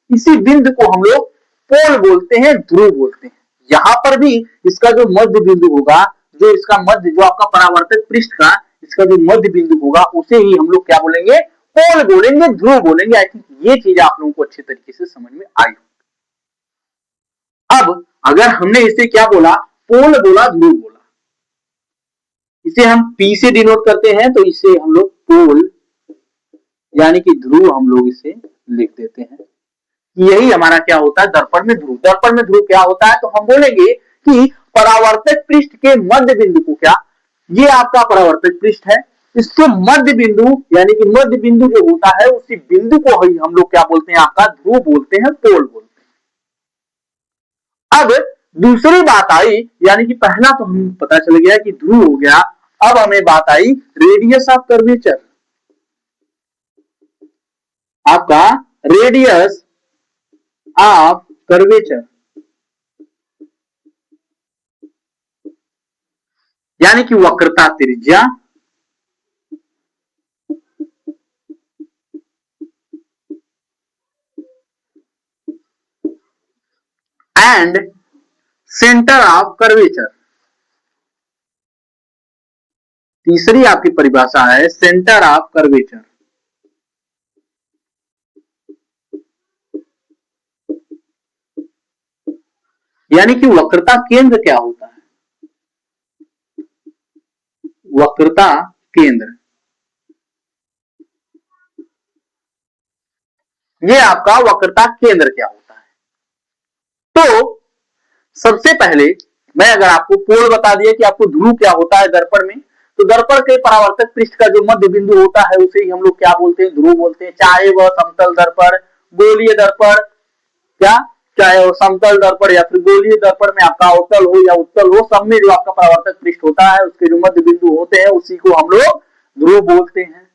इसी बिंदु को हम लोग पोल बोलते हैं, ध्रुव बोलते हैं। यहां पर भी इसका जो मध्य बिंदु होगा, जो इसका मध्य, जो आपका परावर्तक पृष्ठ का इसका जो मध्य बिंदु होगा, उसे ही हम लोग क्या बोलेंगे? पोल बोलेंगे, ध्रुव बोलेंगे। आई थिंक ये चीज आप लोगों को अच्छे तरीके से समझ में आई। अब अगर हमने इसे क्या बोला? पोल बोला, ध्रुव बोला, इसे हम P से डिनोट करते हैं, तो इसे हम लोग पोल यानी कि ध्रुव हम लोग इसे लिख देते हैं। यही हमारा क्या होता है? दर्पण में ध्रुव। दर्पण में ध्रुव क्या होता है? तो हम बोलेंगे कि परावर्तक पृष्ठ के मध्य बिंदु को, क्या ये आपका परावर्तक पृष्ठ है, इसके मध्य बिंदु यानी कि मध्य बिंदु जो होता है, उसी बिंदु को ही हम लोग क्या बोलते हैं? आपका ध्रुव बोलते हैं, पोल बोलते हैं। अब दूसरी बात आई, यानी कि पहला तो हमें पता चल गया कि ध्रुव हो गया। अब हमें बात आई रेडियस ऑफ कर्वेचर। आपका रेडियस ऑफ कर्वेचर यानी कि वक्रता त्रिज्या, एंड सेंटर ऑफ कर्वेचर। तीसरी आपकी परिभाषा है सेंटर ऑफ कर्वेचर। यानी कि वक्रता केंद्र क्या होता है? वक्रता केंद्र, ये आपका वक्रता केंद्र क्या होता है? तो सबसे पहले मैं अगर आपको पोल बता दिया कि आपको ध्रुव क्या होता है दर्पण में, तो दर्पण के परावर्तक पृष्ठ का जो मध्य बिंदु होता है, उसे ही हम लोग क्या बोलते हैं? ध्रुव बोलते हैं। चाहे वह समतल दर्पण, गोलीय दर्पण, क्या चाहे वो समतल दर्पण या फिर गोलीय दर्पण में आपका अवतल हो या उत्तल हो, सब में जो आपका परावर्तक पृष्ठ होता है, उसके जो मध्य बिंदु होते हैं, उसी को हम लोग ध्रुव बोलते हैं।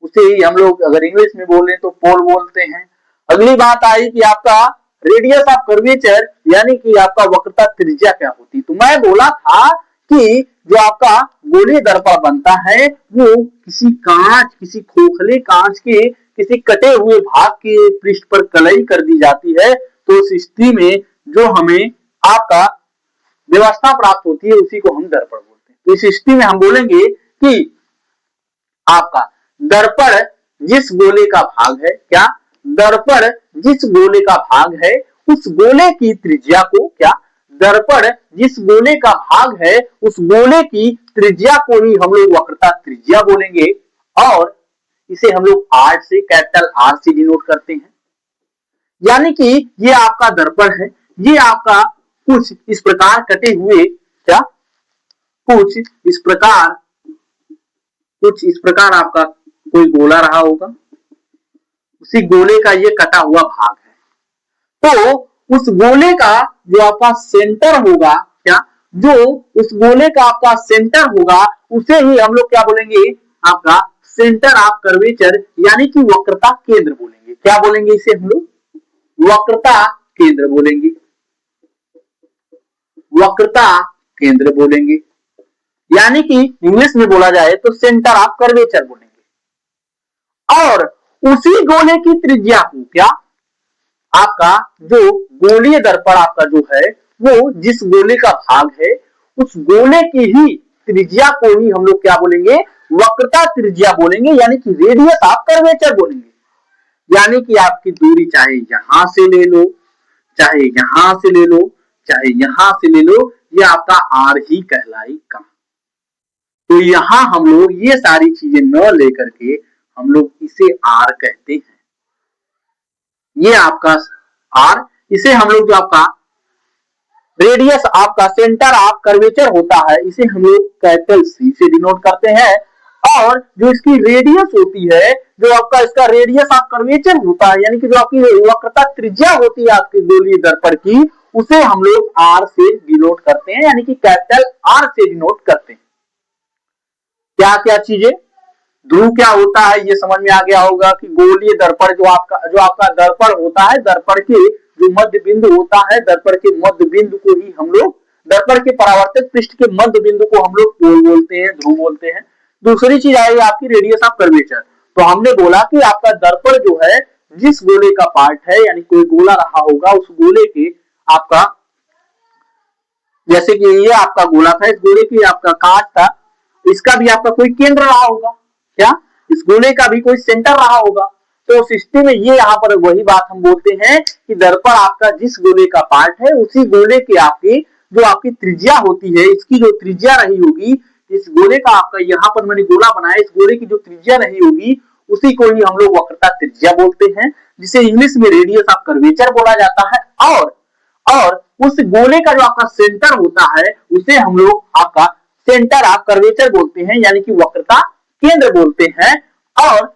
उसे ही हम लोग अगर इंग्लिश में बोले तो पोल बोलते हैं। अगली बात आई कि आपका रेडियस ऑफ कर्वेचर यानी कि आपका वक्रता त्रिज्या क्या होती है? तो मैं बोला था कि जो आपका गोलीय दर्पण बनता है, वो किसी कांच, किसी खोखले कांच के किसी कटे हुए भाग के पृष्ठ पर कलई कर दी जाती है, तो उस स्थिति में जो हमें आपका व्यवस्था प्राप्त होती है, उसी को हम दर्पण बोलते हैं। तो इस स्थिति में हम बोलेंगे कि आपका दर्पण जिस गोले का भाग है, क्या दर्पण जिस गोले का भाग है, उस गोले की त्रिज्या को, क्या दर्पण जिस गोले का भाग है, उस गोले की त्रिज्या को ही हम लोग वक्रता त्रिज्या बोलेंगे। और इसे हम लोग आर से, कैपिटल आर से डिनोट करते हैं। यानी कि ये आपका दर्पण है, ये आपका कुछ इस प्रकार कटे हुए, क्या कुछ इस प्रकार आपका कोई गोला रहा होगा, उसी गोले का ये कटा हुआ भाग है। तो उस गोले का जो आपका सेंटर होगा, क्या जो उस गोले का आपका सेंटर होगा, उसे ही हम लोग क्या बोलेंगे? आपका सेंटर ऑफ कर्वेचर यानी कि वक्रता केंद्र बोलेंगे। क्या बोलेंगे इसे हम लोग? वक्रता केंद्र बोलेंगे, वक्रता केंद्र बोलेंगे। यानी कि इंग्लिश में बोला जाए तो सेंटर ऑफ कर्वेचर बोलेंगे। और उसी गोले की त्रिज्या को, क्या आपका जो गोलीय दर्पण आपका जो है, वो जिस गोले का भाग है, उस गोले की ही त्रिज्या को ही हम लोग क्या बोलेंगे? वक्रता त्रिज्या बोलेंगे, यानी कि रेडियस ऑफ कर्वेचर बोलेंगे। यानी कि आपकी दूरी चाहे यहां से ले लो, चाहे यहां से ले लो, चाहे यहां से ले लो, ये आपका आर ही कहलाएगा। तो यहां हम लोग ये सारी चीजें न लेकर के हम लोग इसे आर कहते हैं। ये आपका आर, इसे हम लोग जो आपका रेडियस आपका सेंटर ऑफ कर्वेचर होता है, इसे हम लोग कैपिटल सी से डिनोट करते हैं। और जो इसकी रेडियस होती है, जो आपका इसका रेडियस ऑफ कर्वेचर होता है, यानी कि जो आपकी वक्रता त्रिज्या होती है आपकी गोलीय दर्पण की, उसे हम लोग आर से डिनोट करते हैं, यानी कि कैपिटल आर से डिनोट करते हैं। क्या क्या चीजें, ध्रुव क्या होता है ये समझ में आ गया होगा कि गोलीय दर्पण जो आपका दर्पण होता है, दर्पण के जो मध्य बिंदु होता है, दर्पण के मध्य बिंदु को ही हम लोग, दर्पण के परावर्तित पृष्ठ के मध्य बिंदु को हम लोग पोल बोलते हैं, ध्रुव बोलते हैं। दूसरी चीज आई आपकी रेडियस ऑफ कर्वेचर। तो हमने बोला कि आपका दर्पण जो है जिस गोले का पार्ट है, यानी कोई गोला रहा होगा, उस गोले के आपका, जैसे कि ये आपका गोला था, इस गोले की आपका कांच था, इसका भी आपका कोई केंद्र रहा होगा, क्या इस गोले का भी कोई सेंटर रहा होगा। तो उस स्थिति में ये यहाँ पर वही बात हम बोलते हैं कि दर्पण आपका जिस गोले का पार्ट है, उसी गोले के आपकी जो आपकी त्रिज्या होती है, इसकी जो त्रिज्या रही होगी, इस गोले का आपका यहाँ पर मैंने गोला बनाया, इस गोले की जो त्रिज्या रही होगी उसी को ही हम लोग वक्रता त्रिज्या बोलते हैं, जिसे इंग्लिश में रेडियस ऑफ कर्वेचर बोला जाता है। और उस गोले का जो आपका सेंटर होता है उसे हम लोग आपका सेंटर ऑफ कर्वेचर बोलते हैं, यानी कि वक्रता केंद्र बोलते हैं। और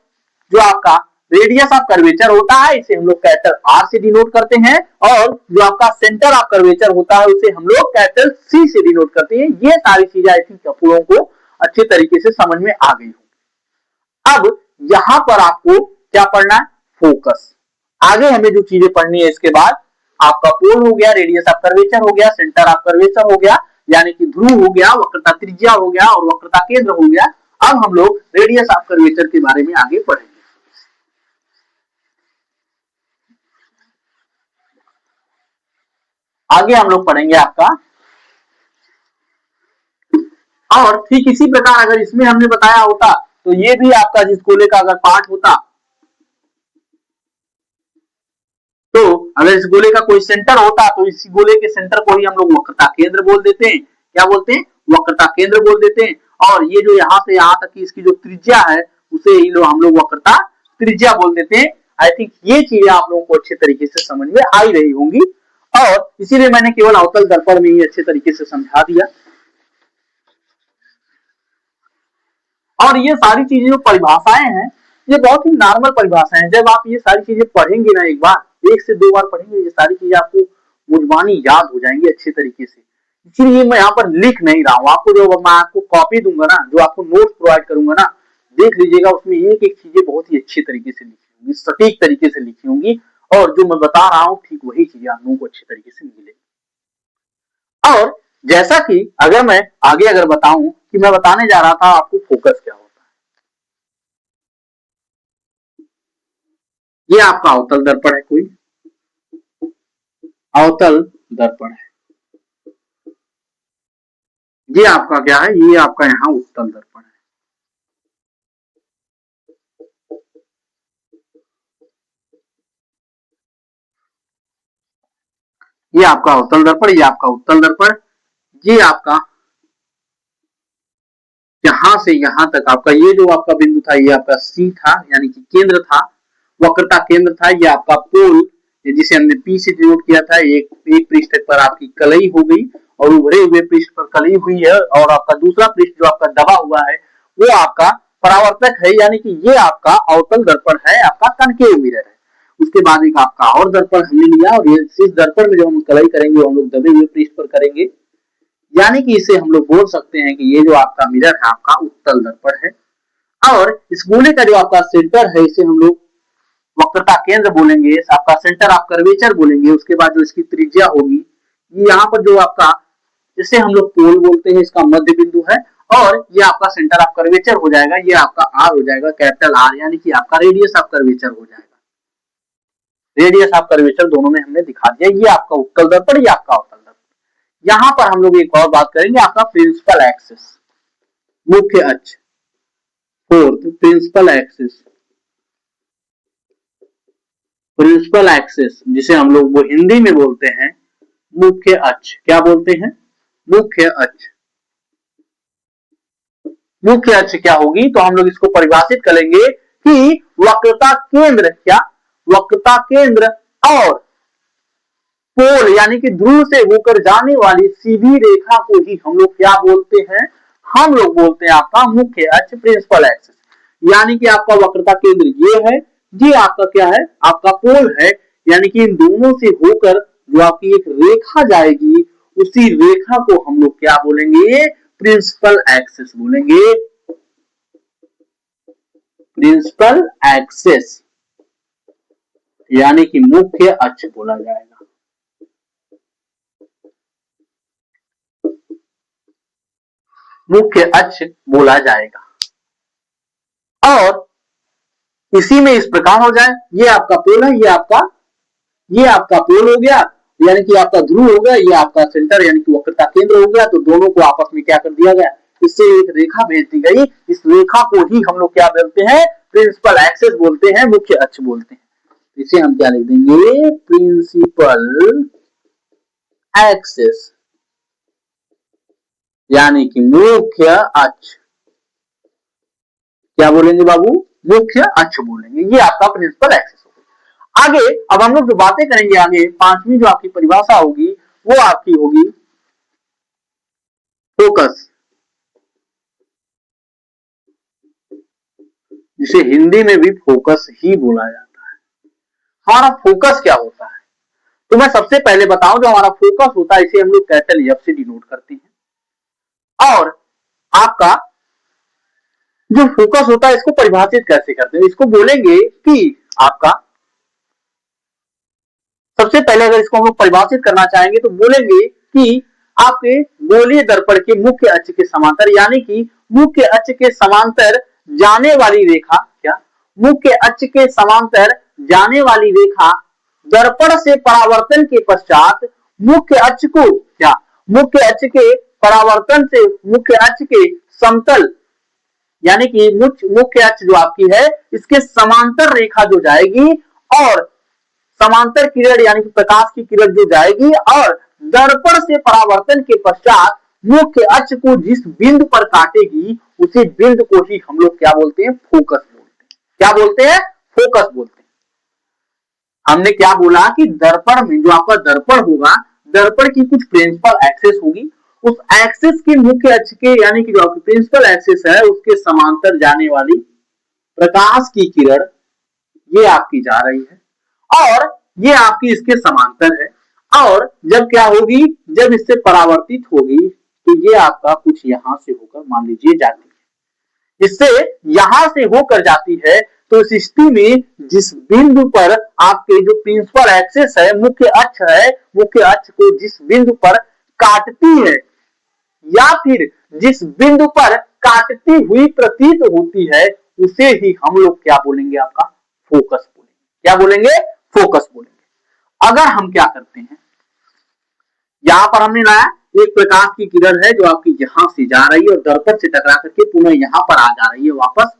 जो आपका रेडियस ऑफ कर्वेचर होता है इसे हम लोग कैपिटल आर से डिनोट करते हैं, और जो आपका सेंटर ऑफ कर्वेचर होता है उसे हम लोग कैपिटल सी से डिनोट करते हैं। ये सारी चीजें आई थिंक आप लोगों को अच्छे तरीके से समझ में आ गई होगी। अब यहां पर आपको क्या पढ़ना है, फोकस। आगे हमें जो चीजें पढ़नी है इसके बाद, आपका पोल हो गया, रेडियस ऑफ कर्वेचर हो गया, सेंटर ऑफ कर्वेचर हो गया, यानी कि ध्रुव हो गया, वक्रता त्रिज्या हो गया और वक्रता केंद्र हो गया। अब हम लोग रेडियस ऑफ कर्वेचर के बारे में आगे पढ़ेंगे। आगे हम लोग पढ़ेंगे आपका, और ठीक इसी प्रकार अगर इसमें हमने बताया होता तो ये भी आपका जिस गोले का अगर पार्ट होता, तो अगर इस गोले का कोई सेंटर होता तो इस गोले के सेंटर को ही हम लोग वक्रता केंद्र बोल देते हैं। क्या बोलते हैं, वक्रता केंद्र बोल देते हैं। और ये जो यहाँ से यहाँ तक की इसकी जो त्रिज्या है उसे ही हम लोग वक्रता त्रिज्या बोल देते हैं। आई थिंक ये चीजें आप लोगों को अच्छे तरीके से समझ में आ ही रही होंगी, और इसीलिए मैंने केवल अवतल दर्पण में ही अच्छे तरीके से समझा दिया। और ये सारी चीजें जो परिभाषाएं हैं ये बहुत ही नॉर्मल परिभाषाएं हैं। जब आप ये सारी चीजें पढ़ेंगे ना, एक बार, एक से दो बार पढ़ेंगे, ये सारी चीजें आपको मुजबानी याद हो जाएंगी अच्छे तरीके से। इसीलिए मैं यहाँ पर लिख नहीं रहा हूँ, आपको जो मैं आपको कॉपी दूंगा ना, जो आपको नोट्स प्रोवाइड करूंगा ना, देख लीजिएगा उसमें एक एक चीजें बहुत ही अच्छे तरीके से लिखी होंगी, सटीक तरीके से लिखी होंगी, और जो मैं बता रहा हूँ ठीक वही चीजें आप लोगों को अच्छे तरीके से मिलेगी। और जैसा कि अगर मैं आगे अगर बताऊं कि मैं बताने जा रहा था आपको फोकस क्या होता है। ये आपका अवतल दर्पण है, कोई अवतल दर्पण है। ये आपका क्या है, ये आपका यहाँ उत्तल दर्पण है। ये आपका अवतल दर्पण, ये आपका उत्तल दर्पण। ये आपका यहां से यहां तक आपका ये जो आपका बिंदु था ये आपका सी था, यानी कि केंद्र था, वक्रता केंद्र था। ये आपका पोल, जिसे हमने पी से डिनोट किया था, एक पृष्ठ पर आपकी कलई हो गई और उभरे हुए पृष्ठ पर कलई हुई है, और आपका दूसरा पृष्ठ जो आपका दबा हुआ है वो आपका परावर्तक है, यानी कि ये आपका अवतल दर्पण है, आपका कनकेव मिरर है। उसके बाद एक आपका और दर्पण हमने लिया, और इस दर्पण में जो हम कलई करेंगे हम लोग दबे हुए पृष्ठ पर करेंगे, यानी कि इसे हम लोग बोल सकते हैं कि ये जो आपका मिरर है आपका उत्तल दर्पण है। और इस गोले का जो आपका सेंटर है इसे हम लोग वक्रता केंद्र बोलेंगे, आपका सेंटर ऑफ कर्वेचर बोलेंगे। उसके बाद जो इसकी त्रिज्या होगी, यहाँ पर जो आपका, जिसे हम लोग पोल बोलते हैं, इसका मध्य बिंदु है, और ये आपका सेंटर ऑफ कर्वेचर हो जाएगा, ये आपका आर हो जाएगा, कैपिटल आर, यानी कि आपका रेडियस ऑफ कर्वेचर हो जाएगा। रेडियस ऑफ कर्वेचर दोनों में हमने दिखा दिया। ये आपका उत्तल दर्पण, ये आपका अवतल दर्पण। यहां पर हम लोग एक और बात करेंगे, आपका प्रिंसिपल एक्सिस, मुख्य अक्ष, fourth principal axis. Principal axis जिसे हम लोग वो हिंदी में बोलते हैं मुख्य अक्ष। क्या बोलते हैं, मुख्य अक्ष। मुख्य अक्ष क्या होगी, तो हम लोग इसको परिभाषित करेंगे कि वक्रता केंद्र, क्या वक्रता केंद्र और पोल यानी कि ध्रुव से होकर जाने वाली सीधी रेखा को ही हम लोग क्या बोलते हैं, हम लोग बोलते हैं आपका मुख्य अक्ष, प्रिंसिपल एक्सिस। यानी कि आपका वक्रता केंद्र ये है, ये आपका क्या है, आपका पोल है। यानी कि इन दोनों से होकर जो आपकी एक रेखा जाएगी, उसी रेखा को हम लोग क्या बोलेंगे, प्रिंसिपल एक्सिस बोलेंगे, प्रिंसिपल एक्सिस, यानी कि मुख्य अक्ष बोला जाएगा। मुख्य अक्ष बोला जाएगा। और इसी में इस प्रकार हो जाए, ये आपका पोल है, ये आपका पोल हो गया, यानी कि आपका ध्रुव हो गया, ये आपका सेंटर यानी कि वक्रता केंद्र हो गया। तो दोनों को आपस में क्या कर दिया गया, इससे एक रेखा भेज दी गई। इस रेखा को ही हम लोग क्या बोलते हैं, प्रिंसिपल एक्सिस बोलते हैं, मुख्य अक्ष बोलते हैं। इसे हम क्या लिख देंगे, प्रिंसिपल एक्सिस, यानी कि मुख्य अक्ष। क्या बोलेंगे बाबू, मुख्य अक्ष बोलेंगे। ये आपका प्रिंसिपल एक्सिस हो गया। आगे अब हम लोग जो बातें करेंगे, आगे पांचवी जो आपकी परिभाषा होगी वो आपकी होगी फोकस, जिसे हिंदी में भी फोकस ही बोला जाता है। हमारा फोकस क्या होता है, तो मैं सबसे पहले बताऊं, जो हमारा फोकस होता है इसे हम लोग कैपिटल एफ से डिनोट करते हैं। और आपका जो फोकस होता है इसको परिभाषित कैसे करते हैं, इसको बोलेंगे कि आपका सबसे पहले अगर इसको हम लोग परिभाषित करना चाहेंगे तो बोलेंगे कि आपके गोलीय दर्पण के मुख्य अक्ष के समांतर, यानी कि मुख्य अक्ष के समांतर जाने वाली रेखा, क्या, मुख्य अक्ष के समांतर जाने वाली रेखा दर्पण से परावर्तन के पश्चात मुख्य अक्ष को, क्या, मुख्य अक्ष के परावर्तन से मुख्य अक्ष के समतल, यानी कि मुख्य अक्ष जो आपकी है इसके समांतर रेखा जो जाएगी, और समांतर किरण यानी कि प्रकाश की किरण जो जाएगी, और दर्पण से परावर्तन के पश्चात मुख्य अक्ष को जिस बिंदु पर काटेगी उसी बिंदु को ही हम लोग क्या बोलते हैं, फोकस बोलते हैं। क्या बोलते हैं, फोकस बोलते हैं। हमने क्या बोला कि दर्पण में जो आपका दर्पण होगा, दर्पण की कुछ प्रिंसिपल एक्सिस होगी, उस एक्सिस के मुख्य अक्ष के यानी कि जो आपकी प्रिंसिपल एक्सिस है उसके समांतर जाने वाली प्रकाश की किरण ये आपकी जा रही है, और ये आपकी इसके समांतर है। और जब क्या होगी, जब इससे परावर्तित होगी तो ये आपका कुछ यहां से होकर मान लीजिए जाती है, इससे यहां से होकर जाती है। तो इस स्थिति में जिस बिंदु पर आपके जो प्रिंसिपल एक्सिस है, मुख्य अक्ष है, मुख्य अक्ष को जिस बिंदु पर काटती है या फिर जिस बिंदु पर काटती हुई प्रतीत होती है उसे ही हम लोग क्या बोलेंगे, आपका फोकस बोलेंगे। क्या बोलेंगे, फोकस बोलेंगे। अगर हम क्या करते हैं, यहां पर हमने लाया एक प्रकाश की किरण है जो आपकी यहां से जा रही है और दर्पण से टकरा करके पुनः यहां पर आ जा रही है वापस,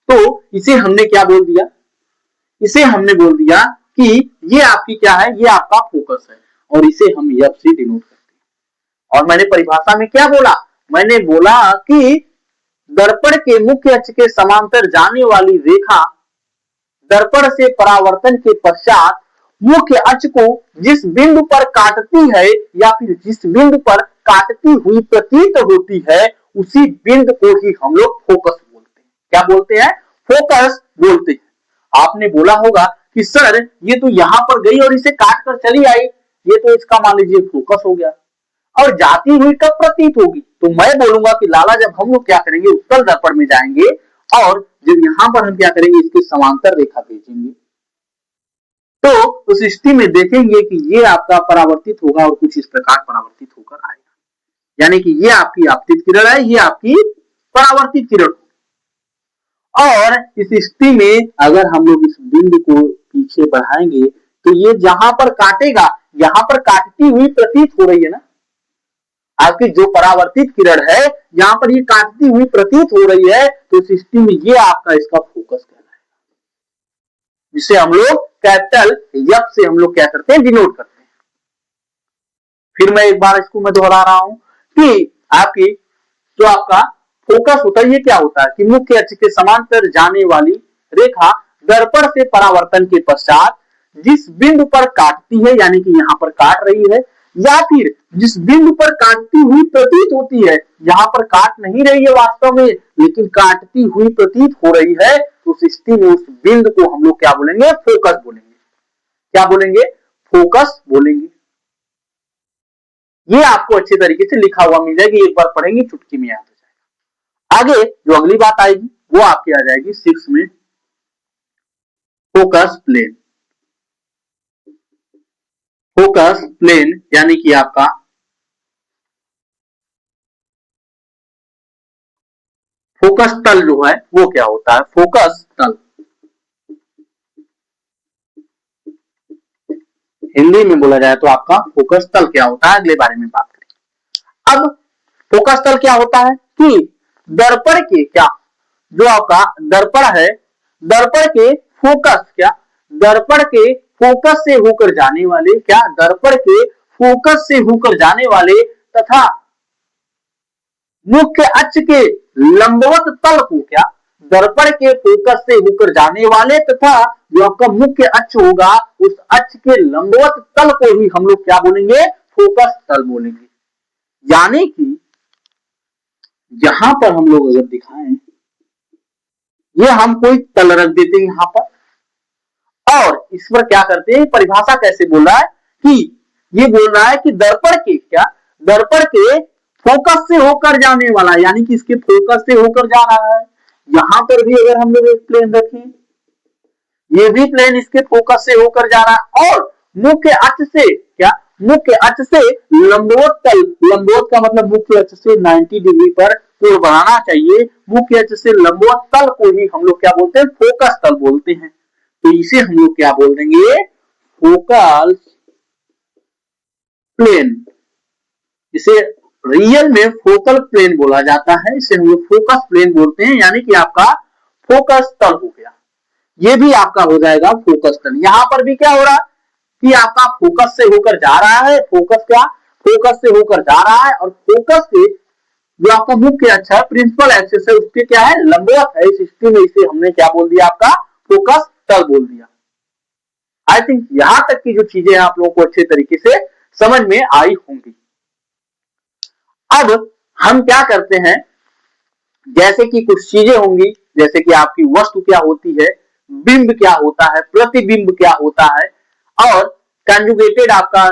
तो इसे हमने क्या बोल दिया, इसे हमने बोल दिया कि ये आपकी क्या है, ये आपका फोकस है, और इसे हम एफ से डिनोट करते हैं। और मैंने परिभाषा में क्या बोला, मैंने बोला कि दर्पण के मुख्य अक्ष के समांतर जाने वाली रेखा दर्पण से परावर्तन के पश्चात मुख्य अक्ष को जिस बिंदु पर काटती है या फिर जिस बिंदु पर काटती हुई प्रतीत होती है उसी बिंदु को ही हम लोग फोकस बोलते हैं। क्या बोलते हैं, फोकस बोलते हैं। आपने बोला होगा कि सर ये तो यहां पर गई और इसे काट कर चली आई, ये तो इसका मान लीजिए फोकस हो गया, और जाती हुई कब प्रतीत होगी, तो मैं बोलूंगा कि लाला जब हम लोग क्या करेंगे, उत्तल दर्पण में जाएंगे और जब यहां पर हम क्या करेंगे, इसके समांतर रेखा भेजेंगे, तो उस स्थिति में देखेंगे कि ये आपका परावर्तित होगा और कुछ इस प्रकार परावर्तित होकर आएगा। यानी कि ये आपकी आपतित किरण है, ये आपकी परावर्तित किरण। और इस स्थिति में अगर हम लोग इस बिंदु को पीछे बढ़ाएंगे तो ये जहां पर काटेगा, यहां पर काटती हुई प्रतीत हो रही है ना, आपकी जो परावर्तित किरण है यहां पर ये काटती हुई प्रतीत हो रही है, तो इस स्थिति में ये आपका इसका फोकस कहलाएगा, जिसे हम लोग कैपिटल एफ से हम लोग क्या करते हैं, डिनोट करते हैं। फिर मैं एक बार इसको मैं दोहरा रहा हूं कि आपकी जो आपका फोकस होता है ये क्या होता है कि मुख्य अक्ष के समांतर जाने वाली रेखा दर्पण से परावर्तन के पश्चात जिस बिंदु पर काटती है, यानी कि यहां पर काट रही है, या फिर जिस बिंदु पर काटती हुई प्रतीत होती है, यहाँ पर काट नहीं रही है वास्तव में, लेकिन काटती हुई प्रतीत हो रही है, तो उस स्थिति में उस बिंदु को हम लोग क्या बोलेंगे? फोकस बोलेंगे। क्या बोलेंगे? फोकस बोलेंगे। ये आपको अच्छे तरीके से लिखा हुआ मिल जाएगी, एक बार पढ़ेंगे चुटकी में याद हो जाएगा। आगे जो अगली बात आएगी वो आपकी आ जाएगी 6 में, फोकस प्लेन। फोकस प्लेन यानी कि आपका फोकस तल जो है वो क्या होता है? फोकस तल हिंदी में बोला जाए तो आपका फोकस तल क्या होता है, अगले बारे में बात करेंगे। अब फोकस तल क्या होता है कि दर्पण के क्या, जो आपका दर्पण है, दर्पण के फोकस क्या, दर्पण के फोकस से होकर जाने वाले क्या, दर्पण के फोकस से होकर जाने वाले तथा मुख्य अक्ष के लंबवत तल को क्या, दर्पण के फोकस से होकर जाने वाले तथा जो आपका मुख्य अक्ष होगा उस अक्ष के लंबवत तल को ही हम लोग क्या बोलेंगे? फोकस तल बोलेंगे। यानी कि यहां पर हम लोग अगर दिखाएं, ये हम कोई तल रख देते हैं यहां पर, और इस पर क्या करते हैं? परिभाषा कैसे बोल रहा है कि ये बोल रहा है कि दर्पण के क्या, दर्पण के फोकस से होकर जाने वाला, यानी कि इसके फोकस से होकर जा रहा है। यहां पर भी अगर हम लोग एक प्लेन रखें, ये भी प्लेन इसके फोकस से होकर जा रहा है, और मुख्य अक्ष से क्या, मुख्य अक्ष से लंबवत तल, लंबवत का मतलब मुख्य अक्ष से 90 डिग्री पर कोण बनाना चाहिए, मुख्य अक्ष से लंबवत तल को ही हम लोग क्या बोलते हैं? फोकस तल बोलते हैं। तो इसे हम लोग क्या बोल देंगे? Focal plane. इसे रियल में फोकल प्लेन बोला जाता है, इसे हम लोग फोकस प्लेन बोलते हैं, यानी कि आपका फोकस तल हो गया। ये भी आपका हो जाएगा फोकस तल। यहां पर भी क्या हो रहा है कि आपका फोकस से होकर जा रहा है, फोकस क्या, फोकस से होकर जा रहा है, और फोकस के जो आपका मुख्य अक्ष है, प्रिंसिपल एक्सिस है, उसके क्या है? लंबवत है। इस स्थिति में इसे हमने क्या बोल दिया? आपका फोकस तल बोल दिया। आई थिंक यहां तक की जो चीजें आप लोगों को अच्छे तरीके से समझ में आई होंगी। अब हम क्या करते हैं, जैसे कि कुछ चीजें होंगी, जैसे कि आपकी वस्तु क्या होती है, बिंब क्या होता है, प्रतिबिंब क्या होता है, और कंजुगेटेड आपका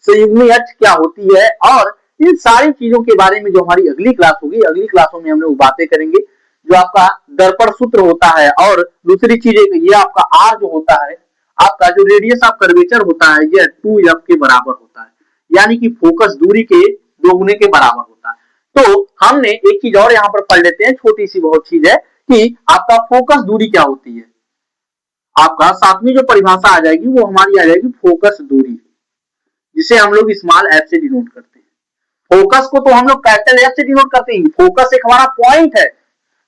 संयुग्मी अक्ष क्या होती है, और इन सारी चीजों के बारे में जो हमारी अगली क्लास होगी, अगली क्लासों में हम लोग बातें करेंगे। जो आपका दर्पण सूत्र होता है, और दूसरी चीज ये आपका आर जो होता है, आपका जो रेडियस ऑफ कर्वेचर होता है, ये 2f के बराबर होता है, यानी कि फोकस दूरी के दोगुने के बराबर होता है। तो हमने एक चीज और यहाँ पर पढ़ लेते हैं, छोटी सी बहुत चीज है कि आपका फोकस दूरी क्या होती है। आपका सातवीं जो परिभाषा आ जाएगी वो हमारी आ जाएगी फोकस दूरी, जिसे हम लोग स्मॉल एफ से डिनोट करते हैं। फोकस को तो हम लोग कैपिटल एफ से डिनोट करते हैं, फोकस एक हमारा पॉइंट है,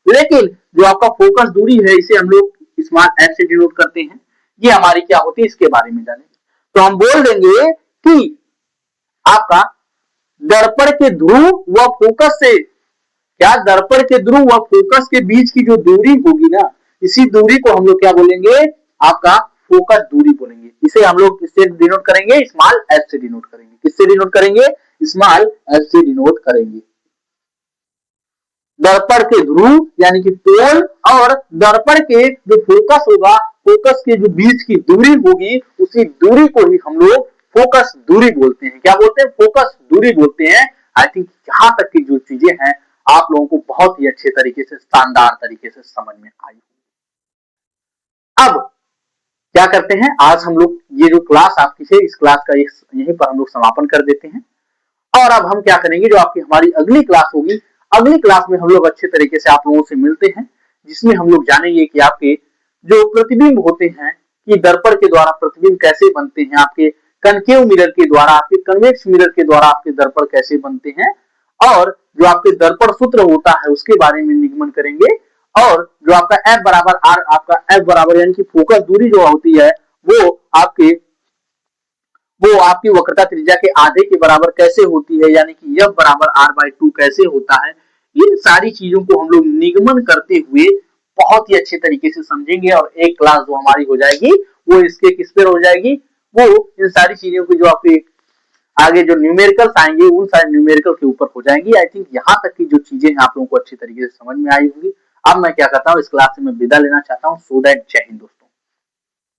लेकिन जो आपका फोकस दूरी है इसे हम लोग स्मॉल एफ से डिनोट करते हैं। ये हमारी क्या होती है, इसके बारे में जानेंगे। तो हम बोल देंगे कि आपका दर्पण के ध्रुव व फोकस से क्या, दर्पण के ध्रुव व फोकस के बीच की जो दूरी होगी ना, इसी दूरी को हम लोग क्या बोलेंगे? आपका फोकस दूरी बोलेंगे। इसे हम लोग किससे डिनोट करेंगे? स्मॉल एफ से डिनोट करेंगे। किससे डिनोट करेंगे? स्मॉल एफ से डिनोट करेंगे। दर्पण के ध्रुव यानी कि पोल, और दर्पण के जो फोकस होगा, फोकस के जो बीच की दूरी होगी, उसी दूरी को ही हम लोग फोकस दूरी बोलते हैं। क्या बोलते हैं? फोकस दूरी बोलते हैं। आई थिंक यहां तक की जो चीजें हैं आप लोगों को बहुत ही अच्छे तरीके से, शानदार तरीके से समझ में आई। अब क्या करते हैं, आज हम लोग ये जो क्लास आपकी है, इस क्लास का यहीं पर हम लोग समापन कर देते हैं। और अब हम क्या करेंगे, जो आपकी हमारी अगली क्लास होगी, अगली क्लास में हम लोग अच्छे तरीके से आप लोगों से मिलते हैं, जिसमें हम लोग जानेंगे कि आपके जो प्रतिबिंब होते हैं, कि दर्पण के द्वारा प्रतिबिंब कैसे बनते हैं, आपके कनकेव मिरर के द्वारा, आपके कन्वेक्स मिरर के द्वारा आपके दर्पण कैसे बनते हैं, और जो आपके दर्पण सूत्र होता है उसके बारे में निगमन करेंगे। और जो आपका F बराबर R, आपका F बराबर यानी कि फोकस दूरी जो होती है वो आपकी वक्रता त्रिज्या के आधे के बराबर कैसे होती है, यानी कि F बराबर R/2 कैसे होता है। इन सारी चीजों को हम लोग निगमन करते हुए बहुत ही अच्छे तरीके से समझेंगे, और एक क्लास जो हमारी हो जाएगी वो इसके किस पर हो जाएगी, वो इन सारी चीजों की जो आपकी आगे जो न्यूमेरिकल्स आएंगे उन सारे न्यूमेरिकल के ऊपर हो जाएंगी। आई थिंक यहाँ तक की जो चीजें हैं आप लोगों को अच्छी तरीके से समझ में आई होंगी। अब मैं क्या करता हूँ, इस क्लास से मैं विदा लेना चाहता हूँ। सो दैट जय हिंद दोस्तों।